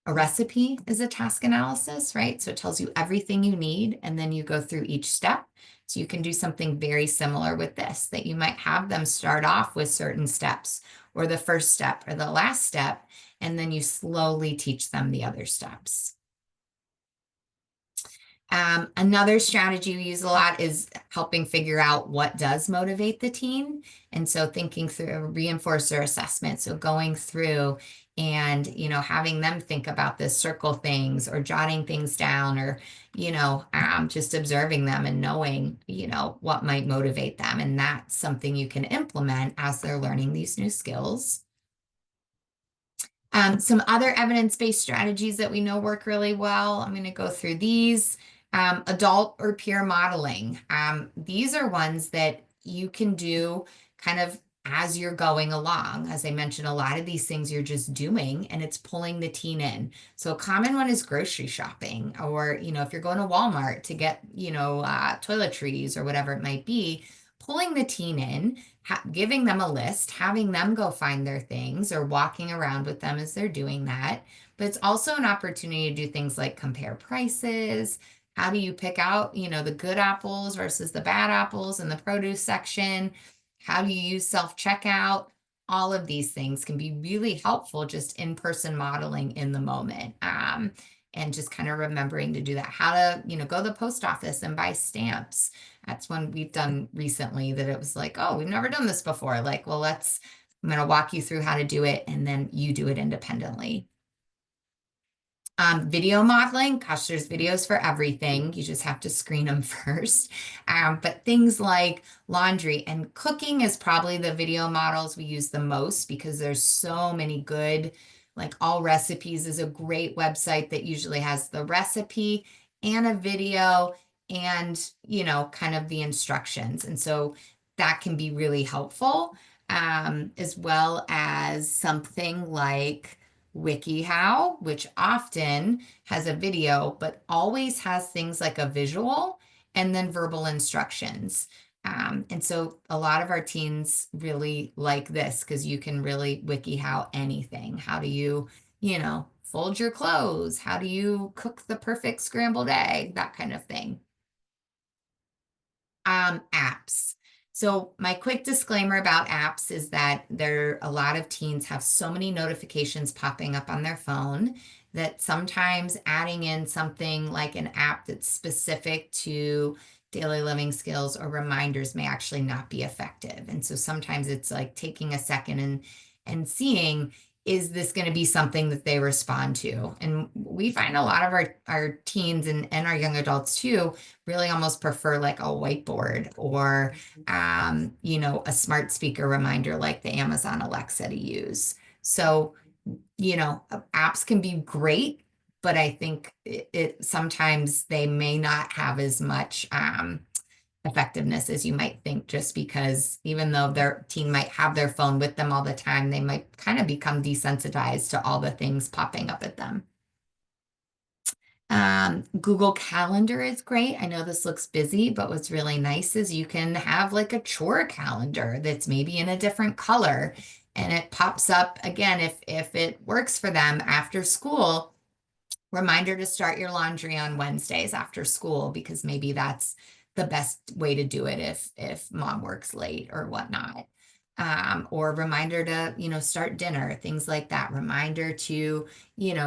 A recipe is a task analysis, right? So it tells you everything you need, and then you go through each step. So you can do something very similar with this, that you might have them start off with certain steps, or the first step or the last step, and then you slowly teach them the other steps. Another strategy we use a lot is helping figure out what does motivate the teen. And so thinking through a reinforcer assessment. So going through and, having them think about this, circle things or jotting things down, or, just observing them and knowing, what might motivate them. And that's something you can implement as they're learning these new skills. Some other evidence-based strategies that we know work really well. I'm going to go through these. Adult or peer modeling. These are ones that you can do kind of as you're going along. As I mentioned, a lot of these things you're just doing and it's pulling the teen in. So a common one is grocery shopping, or, if you're going to Walmart to get, toiletries or whatever it might be, pulling the teen in, giving them a list, having them go find their things, or walking around with them as they're doing that. But it's also an opportunity to do things like compare prices. How do you pick out, the good apples versus the bad apples in the produce section? How do you use self-checkout? All of these things can be really helpful, just in-person modeling in the moment. And just kind of remembering to do that. How to, go to the post office and buy stamps. That's one we've done recently that it was like, oh, we've never done this before. Like, well, I'm going to walk you through how to do it, and then you do it independently. Video modeling, gosh, there's videos for everything. You just have to screen them first. But things like laundry and cooking is probably the video models we use the most, because there's so many good, like All Recipes is a great website that usually has the recipe and a video and, kind of the instructions. And so that can be really helpful, as well as something like WikiHow, which often has a video, but always has things like a visual and then verbal instructions. And so a lot of our teens really like this, because you can really WikiHow anything. How do you, fold your clothes? How do you cook the perfect scrambled egg? That kind of thing. Apps. So my quick disclaimer about apps is that a lot of teens have so many notifications popping up on their phone that sometimes adding in something like an app that's specific to daily living skills or reminders may actually not be effective. And so sometimes it's like taking a second and seeing, is this going to be something that they respond to? And we find a lot of our teens and our young adults too really almost prefer like a whiteboard or, a smart speaker reminder like the Amazon Alexa to use. So, apps can be great, but I think it sometimes they may not have as much effectiveness as you might think, just because even though their teen might have their phone with them all the time, they might kind of become desensitized to all the things popping up at them. Google Calendar is great. I know this looks busy, but what's really nice is you can have like a chore calendar that's maybe in a different color, and it pops up again if it works for them after school. Reminder to start your laundry on Wednesdays after school, because maybe that's the best way to do it if mom works late or whatnot. Or reminder to, start dinner, things like that. Reminder to,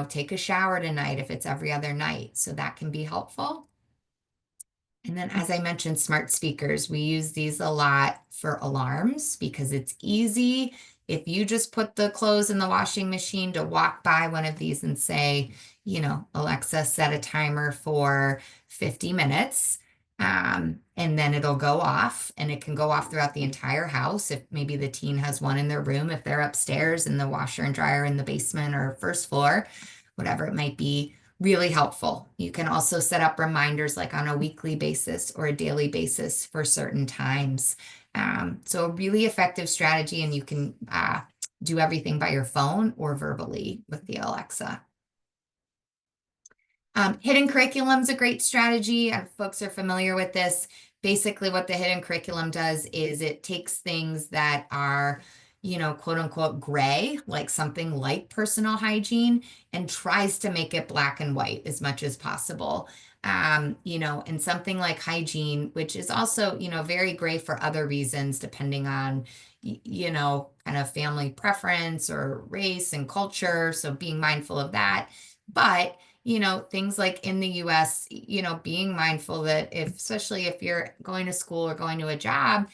take a shower tonight if it's every other night. So that can be helpful. And then, as I mentioned, smart speakers, we use these a lot for alarms because it's easy. If you just put the clothes in the washing machine, to walk by one of these and say, Alexa, set a timer for 50 minutes. And then it'll go off, and it can go off throughout the entire house. If maybe the teen has one in their room, if they're upstairs and the washer and dryer in the basement or first floor, whatever it might be, really helpful. You can also set up reminders like on a weekly basis or a daily basis for certain times. So a really effective strategy, and you can do everything by your phone or verbally with the Alexa. Hidden curriculum is a great strategy. Folks are familiar with this. Basically, what the hidden curriculum does is it takes things that are, quote unquote, gray, like something like personal hygiene, and tries to make it black and white as much as possible. And something like hygiene, which is also, very gray for other reasons, depending on, kind of family preference or race and culture. So being mindful of that. But things like in the US, being mindful that especially if you're going to school or going to a job,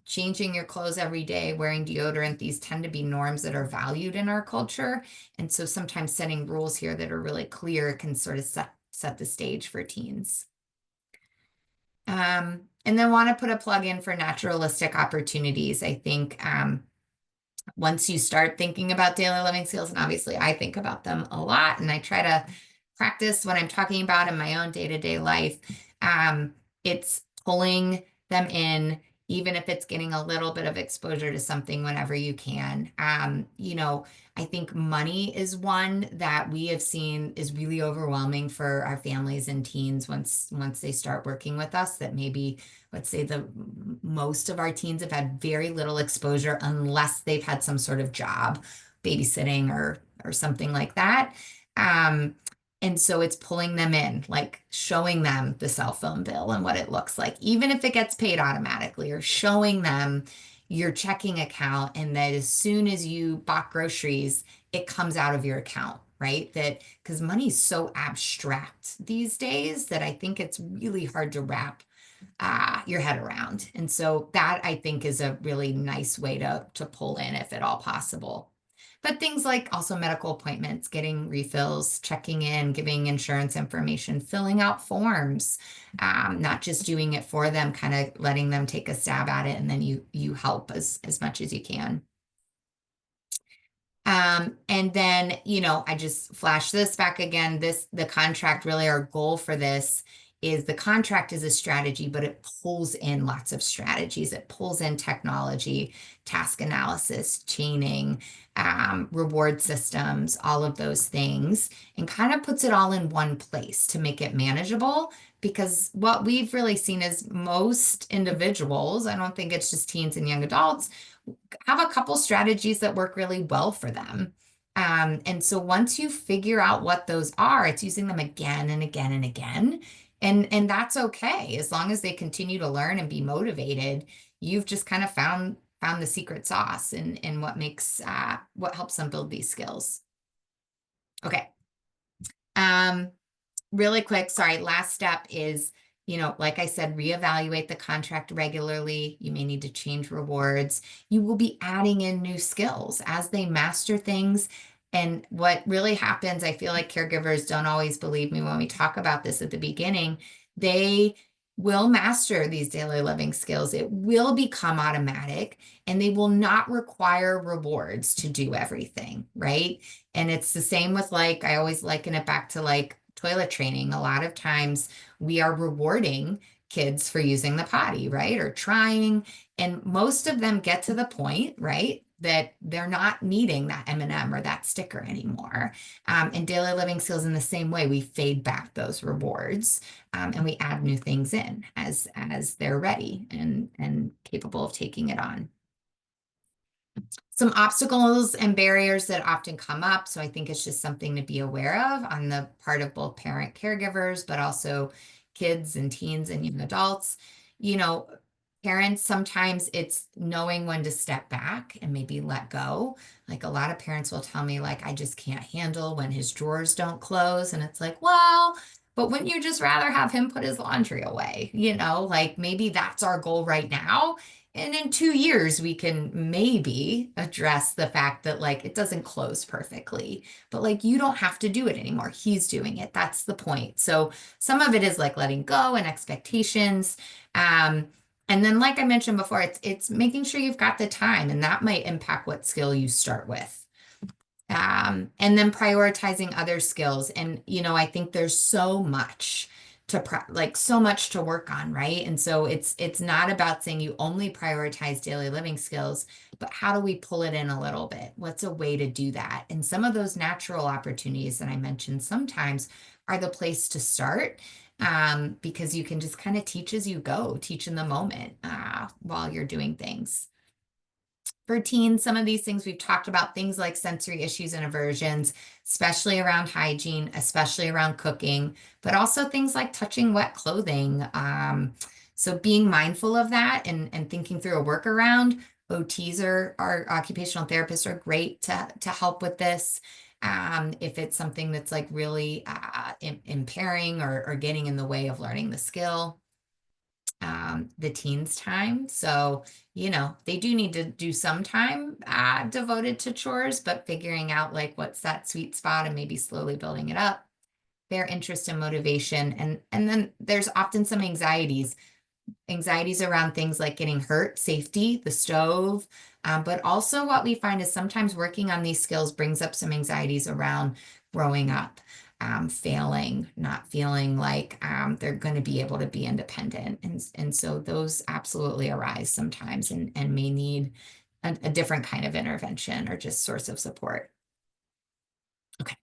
changing your clothes every day, wearing deodorant, these tend to be norms that are valued in our culture. And so sometimes setting rules here that are really clear can sort of set the stage for teens. And then want to put a plug in for naturalistic opportunities. I think once you start thinking about daily living skills, and obviously I think about them a lot, and I try to practice what I'm talking about in my own day-to-day life, it's pulling them in, even if it's getting a little bit of exposure to something whenever you can. I think money is one that we have seen is really overwhelming for our families and teens once they start working with us, that maybe, let's say, the most of our teens have had very little exposure unless they've had some sort of job, babysitting or something like that. And so it's pulling them in, like showing them the cell phone bill and what it looks like, even if it gets paid automatically, or showing them your checking account, and that as soon as you bought groceries, it comes out of your account, right? That because money is so abstract these days that I think it's really hard to wrap your head around. And so that, I think, is a really nice way to pull in, if at all possible. But things like also medical appointments, getting refills, checking in, giving insurance information, filling out forms, not just doing it for them, kind of letting them take a stab at it, and then you help as much as you can. And then, I just flash this back again. The contract, really our goal for this is, the contract is a strategy, but it pulls in lots of strategies. It pulls in technology, task analysis, chaining, reward systems, all of those things, and kind of puts it all in one place to make it manageable. Because what we've really seen is most individuals, I don't think it's just teens and young adults, have a couple strategies that work really well for them. And so once you figure out what those are, it's using them again and again and again. And that's okay. As long as they continue to learn and be motivated, you've just kind of found the secret sauce and what helps them build these skills. Okay. Really quick, sorry, last step is, like I said, reevaluate the contract regularly. You may need to change rewards. You will be adding in new skills as they master things. And what really happens, I feel like caregivers don't always believe me when we talk about this at the beginning. They will master these daily living skills. It will become automatic, and they will not require rewards to do everything, right? And it's the same with, like, I always liken it back to like toilet training. A lot of times we are rewarding kids for using the potty, right? Or trying. And most of them get to the point, right, that they're not needing that M&M or that sticker anymore. And daily living skills, in the same way, we fade back those rewards, and we add new things in as they're ready and capable of taking it on. Some obstacles and barriers that often come up. So I think it's just something to be aware of on the part of both parent caregivers, but also kids and teens and young adults. Parents, sometimes it's knowing when to step back and maybe let go. Like, a lot of parents will tell me, like, I just can't handle when his drawers don't close. And it's like, well, but wouldn't you just rather have him put his laundry away? Like, maybe that's our goal right now. And in 2 years, we can maybe address the fact that like it doesn't close perfectly, but like you don't have to do it anymore. He's doing it. That's the point. So some of it is like letting go and expectations. Um, and then, like I mentioned before, it's making sure you've got the time, and that might impact what skill you start with. And then prioritizing other skills. And, I think there's so much like so much to work on, right? And so it's not about saying you only prioritize daily living skills, but how do we pull it in a little bit? What's a way to do that? And some of those natural opportunities that I mentioned sometimes are the place to start. Because you can just kind of teach as you go, teach in the moment while you're doing things. For teens, some of these things we've talked about, things like sensory issues and aversions, especially around hygiene, especially around cooking, but also things like touching wet clothing. So being mindful of that and thinking through a workaround. OTs our occupational therapists are great to help with this. If it's something that's like really impairing or getting in the way of learning the skill. The teens' time. So, they do need to do some time devoted to chores, but figuring out like what's that sweet spot and maybe slowly building it up. Their interest and motivation. And then there's often some anxieties around things like getting hurt, safety, the stove. But also what we find is sometimes working on these skills brings up some anxieties around growing up, failing, not feeling like they're going to be able to be independent. And so those absolutely arise sometimes and may need a different kind of intervention or just source of support. Okay.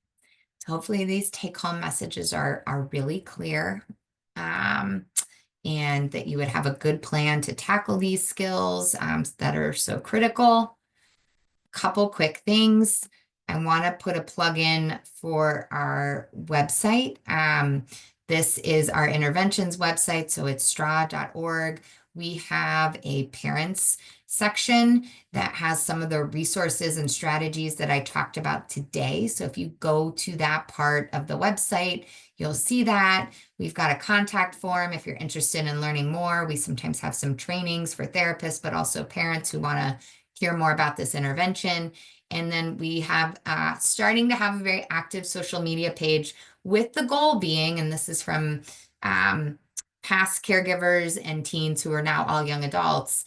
So hopefully these take-home messages are really clear. And that you would have a good plan to tackle these skills that are so critical. Couple quick things. I want to put a plug in for our website. This is our interventions website, so it's straw.org. We have a parents section that has some of the resources and strategies that I talked about today. So if you go to that part of the website, you'll see that. We've got a contact form if you're interested in learning more. We sometimes have some trainings for therapists, but also parents who want to hear more about this intervention. And then we have starting to have a very active social media page with the goal being, and this is from past caregivers and teens who are now all young adults,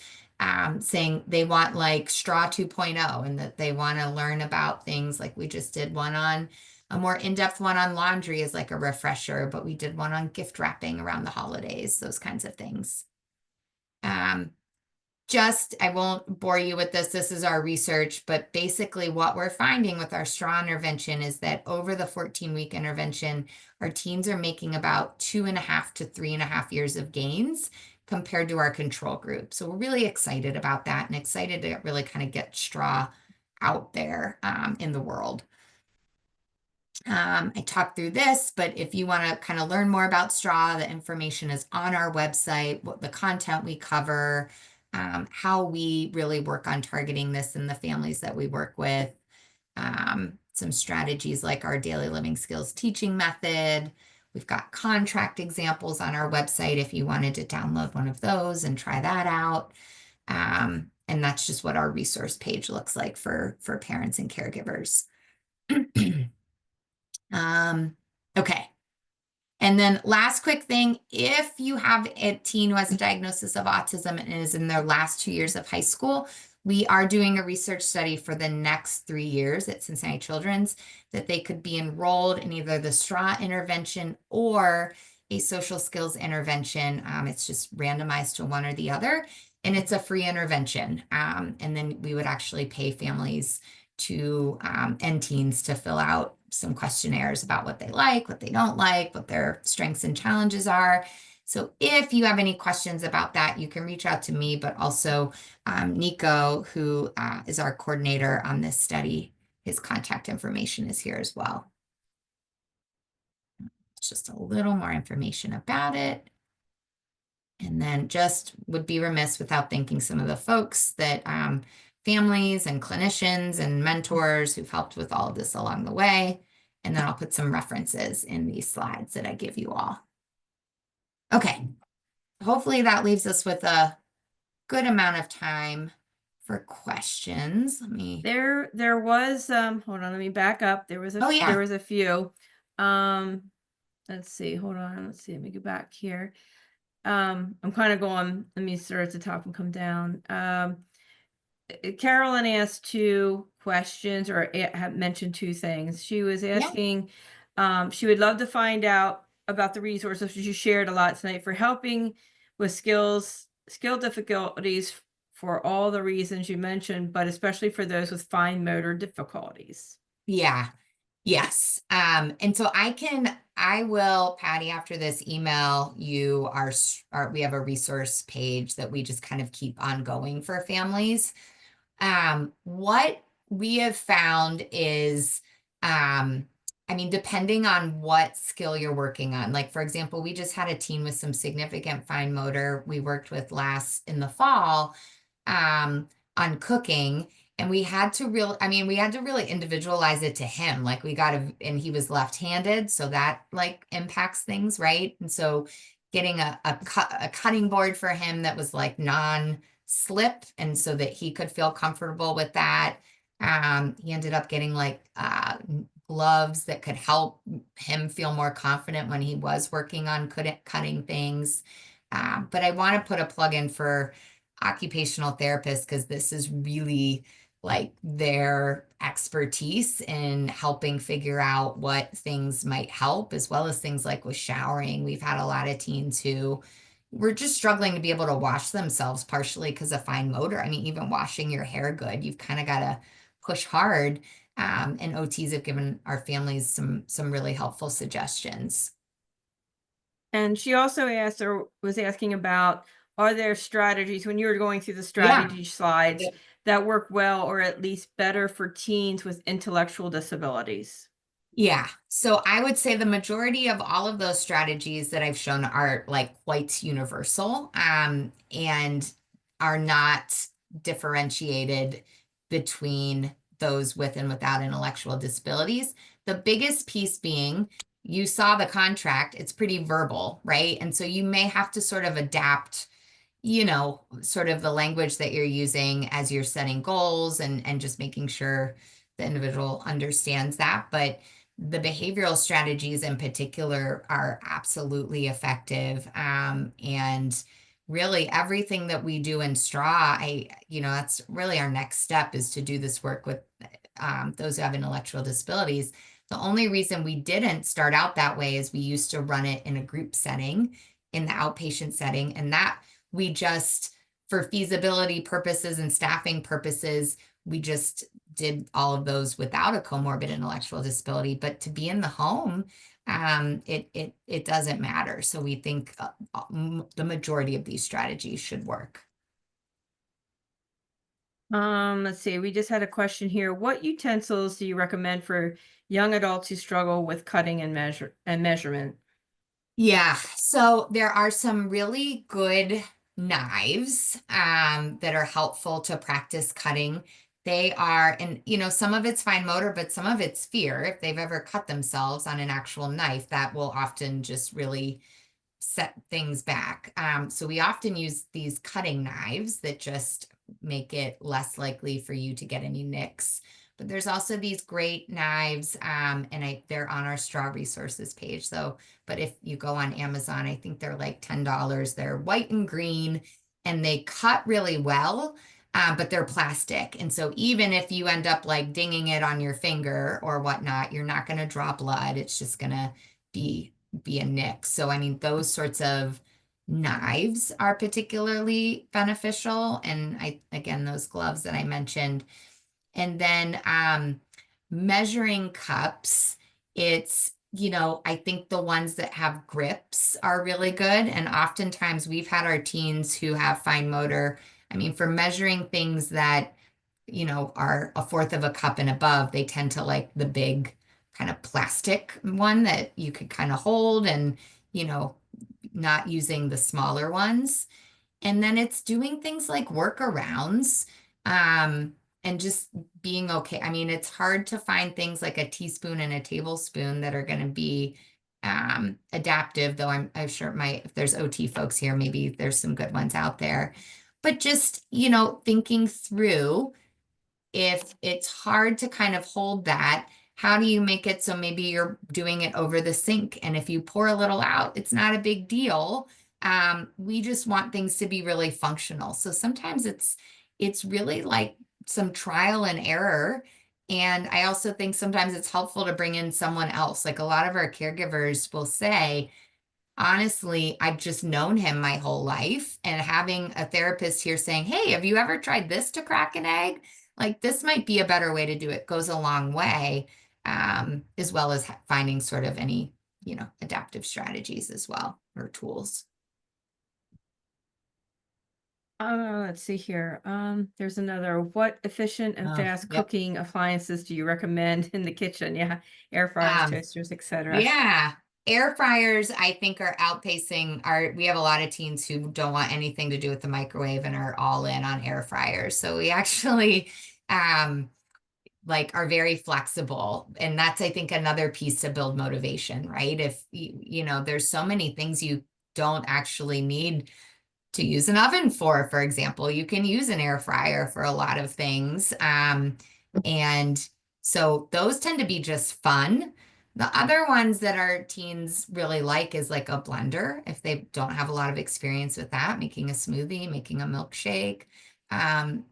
saying they want like Straw 2.0 and that they want to learn about things like we just did one on a more in-depth one on laundry as like a refresher, but we did one on gift wrapping around the holidays, those kinds of things. I won't bore you with this. This is our research, but basically what we're finding with our straw intervention is that over the 14-week intervention, our teens are making about 2.5 to 3.5 years of gains compared to our control group. So we're really excited about that and excited to really kind of get straw out there in the world. I talked through this, but if you want to kind of learn more about straw, the information is on our website, what the content we cover, how we really work on targeting this in the families that we work with, some strategies like our daily living skills teaching method. We've got contract examples on our website if you wanted to download one of those and try that out. And that's just what our resource page looks like for parents and caregivers. Okay. And then last quick thing, if you have a teen who has a diagnosis of autism and is in their last 2 years of high school, we are doing a research study for the next 3 years at Cincinnati Children's that they could be enrolled in either the straw intervention or a social skills intervention. It's just randomized to one or the other, and it's a free intervention. And then we would actually pay families to and teens to fill out some questionnaires about what they like, what they don't like, what their strengths and challenges are. So if you have any questions about that, you can reach out to me, but also Nico, who is our coordinator on this study. His contact information is here as well. Just a little more information about it. And then just would be remiss without thanking some of the folks that families and clinicians and mentors who've helped with all of this along the way. And then I'll put some references in these slides that I give you all. Okay, hopefully that leaves us with a good amount of time for questions. Let me, There was, hold on, let me back up. oh There yeah, was a few. Um, let's see, hold on, let's see, let me go back here. I'm kind of going, let me start at the top and come down. Carolyn asked two questions or had mentioned two things. She was yeah, asking, she would love to find out about the resources you shared a lot tonight for helping with skill difficulties for all the reasons you mentioned, but especially for those with fine motor difficulties. yeah. Yes. And so I will, Patty, after this email, we have a resource page that we just kind of keep ongoing for families. What we have found is, I mean, depending on what skill you're working on, like for example, we just had a teen with some significant fine motor we worked with last in the fall, um, on cooking. And we had to really individualize it to him. Like and he was left-handed, so that like impacts things, right? And so getting a cutting board for him that was like non-slip, and so that he could feel comfortable with that. He ended up getting like gloves that could help him feel more confident when he was working on cutting things. But I want to put a plug in for occupational therapists because this is really like their expertise in helping figure out what things might help, as well as things like with showering. We've had a lot of teens who were just struggling to be able to wash themselves, partially because of fine motor. I mean, even washing your hair good, you've kind of got to push hard. And OTs have given our families some really helpful suggestions. And she also asked or was asking about, are there strategies when you were going through the Yeah. strategy slides that work well or at least better for teens with intellectual disabilities? Yeah. So I would say the majority of all of those strategies that I've shown are like quite universal, and are not differentiated between those with and without intellectual disabilities. The biggest piece being you saw the contract, it's pretty verbal, right? And so you may have to sort of adapt, sort of the language that you're using as you're setting goals, and just making sure the individual understands that. But the behavioral strategies in particular are absolutely effective. And really everything that we do in Straw, that's really our next step, is to do this work with those who have intellectual disabilities. The only reason we didn't start out that way is we used to run it in a group setting, in the outpatient setting, and that we just, for feasibility purposes and staffing purposes, we just did all of those without a comorbid intellectual disability. But to be in the home, it doesn't matter. So we think the majority of these strategies should work. Let's see. We just had a question here. What utensils do you recommend for young adults who struggle with cutting and measurement? Yeah, so there are some really good knives that are helpful to practice cutting. They are, and some of it's fine motor, but some of it's fear. If they've ever cut themselves on an actual knife, that will often just really set things back. So we often use these cutting knives that just make it less likely for you to get any nicks. But there's also these great knives, and they're on our straw resources page. So, but if you go on Amazon, I think they're like $10. They're white and green, and they cut really well. But they're plastic. And so even if you end up like dinging it on your finger or whatnot, you're not going to draw blood. It's just going to be a nick. So, I mean, those sorts of knives are particularly beneficial. And again, those gloves that I mentioned. And then measuring cups, I think the ones that have grips are really good. And oftentimes we've had our teens who have fine motor. I mean, for measuring things that, are a fourth of a cup and above, they tend to like the big kind of plastic one that you could kind of hold, and, you know, not using the smaller ones. And then it's doing things like workarounds, and just being okay. I mean, it's hard to find things like a teaspoon and a tablespoon that are going to be adaptive, though I'm sure if there's OT folks here, maybe there's some good ones out there. but just, thinking through if it's hard to kind of hold that, how do you make it so maybe you're doing it over the sink? And if you pour a little out, it's not a big deal. We just want things to be really functional. So sometimes it's really like some trial and error. And I also think sometimes it's helpful to bring in someone else. Like a lot of our caregivers will say, honestly, I've just known him my whole life, and having a therapist here saying, "Hey, have you ever tried this to crack an egg? Like this might be a better way to do it," goes a long way, as well as finding sort of any, adaptive strategies as well or tools. Let's see here. There's another. What efficient and Oh, fast yep. cooking appliances do you recommend in the kitchen? Yeah, air fryers, Um, toasters, etc. Yeah. Air fryers, I think, are outpacing we have a lot of teens who don't want anything to do with the microwave and are all in on air fryers. So we actually um like are very flexible. And that's, I think, another piece to build motivation, right? If there's so many things you don't actually need to use an oven for example, you can use an air fryer for a lot of things. And so those tend to be just fun. The other ones that our teens really like is like a blender, if they don't have a lot of experience with that, making a smoothie, making a milkshake,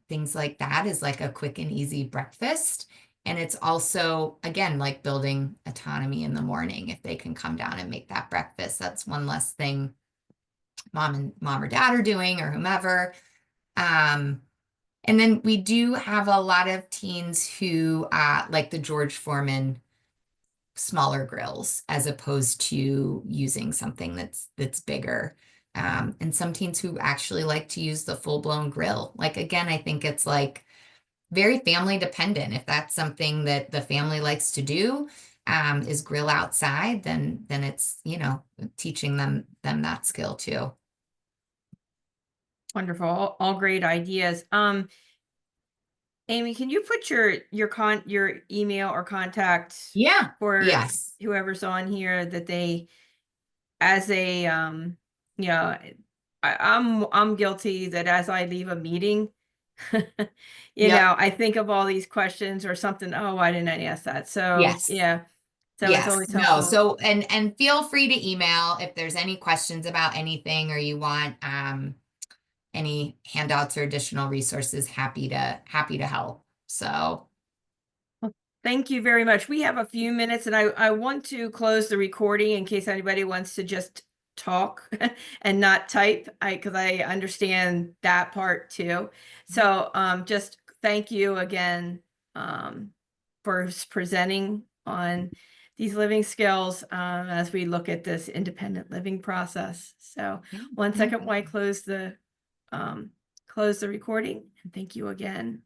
things like that is like a quick and easy breakfast. And it's also, again, like building autonomy in the morning. If they can come down and make that breakfast, that's one less thing mom or dad are doing or whomever. Um, and then we do have a lot of teens who like the George Foreman smaller grills as opposed to using something that's bigger. And some teens who actually like to use the full-blown grill. Like again, I think it's like very family dependent. If that's something that the family likes to do, is grill outside, then it's, teaching them that skill too. Wonderful. All great ideas. Amie, can you put your email or contact Yeah. for Yes. whoever's on here that they as a you know I'm guilty that as I leave a meeting Yep. I think of all these questions or something. Oh, why didn't I ask that? So Yes. yeah, so it's Yes. always No. helpful. So and feel free to email if there's any questions about anything or you want any handouts or additional resources, happy to help. So Well, thank you very much. We have a few minutes and I want to close the recording in case anybody wants to just talk and not type. Because I understand that part too. So just thank you again for presenting on these living skills as we look at this independent living process. So yeah, one no second while I problem. close the recording, and thank you again.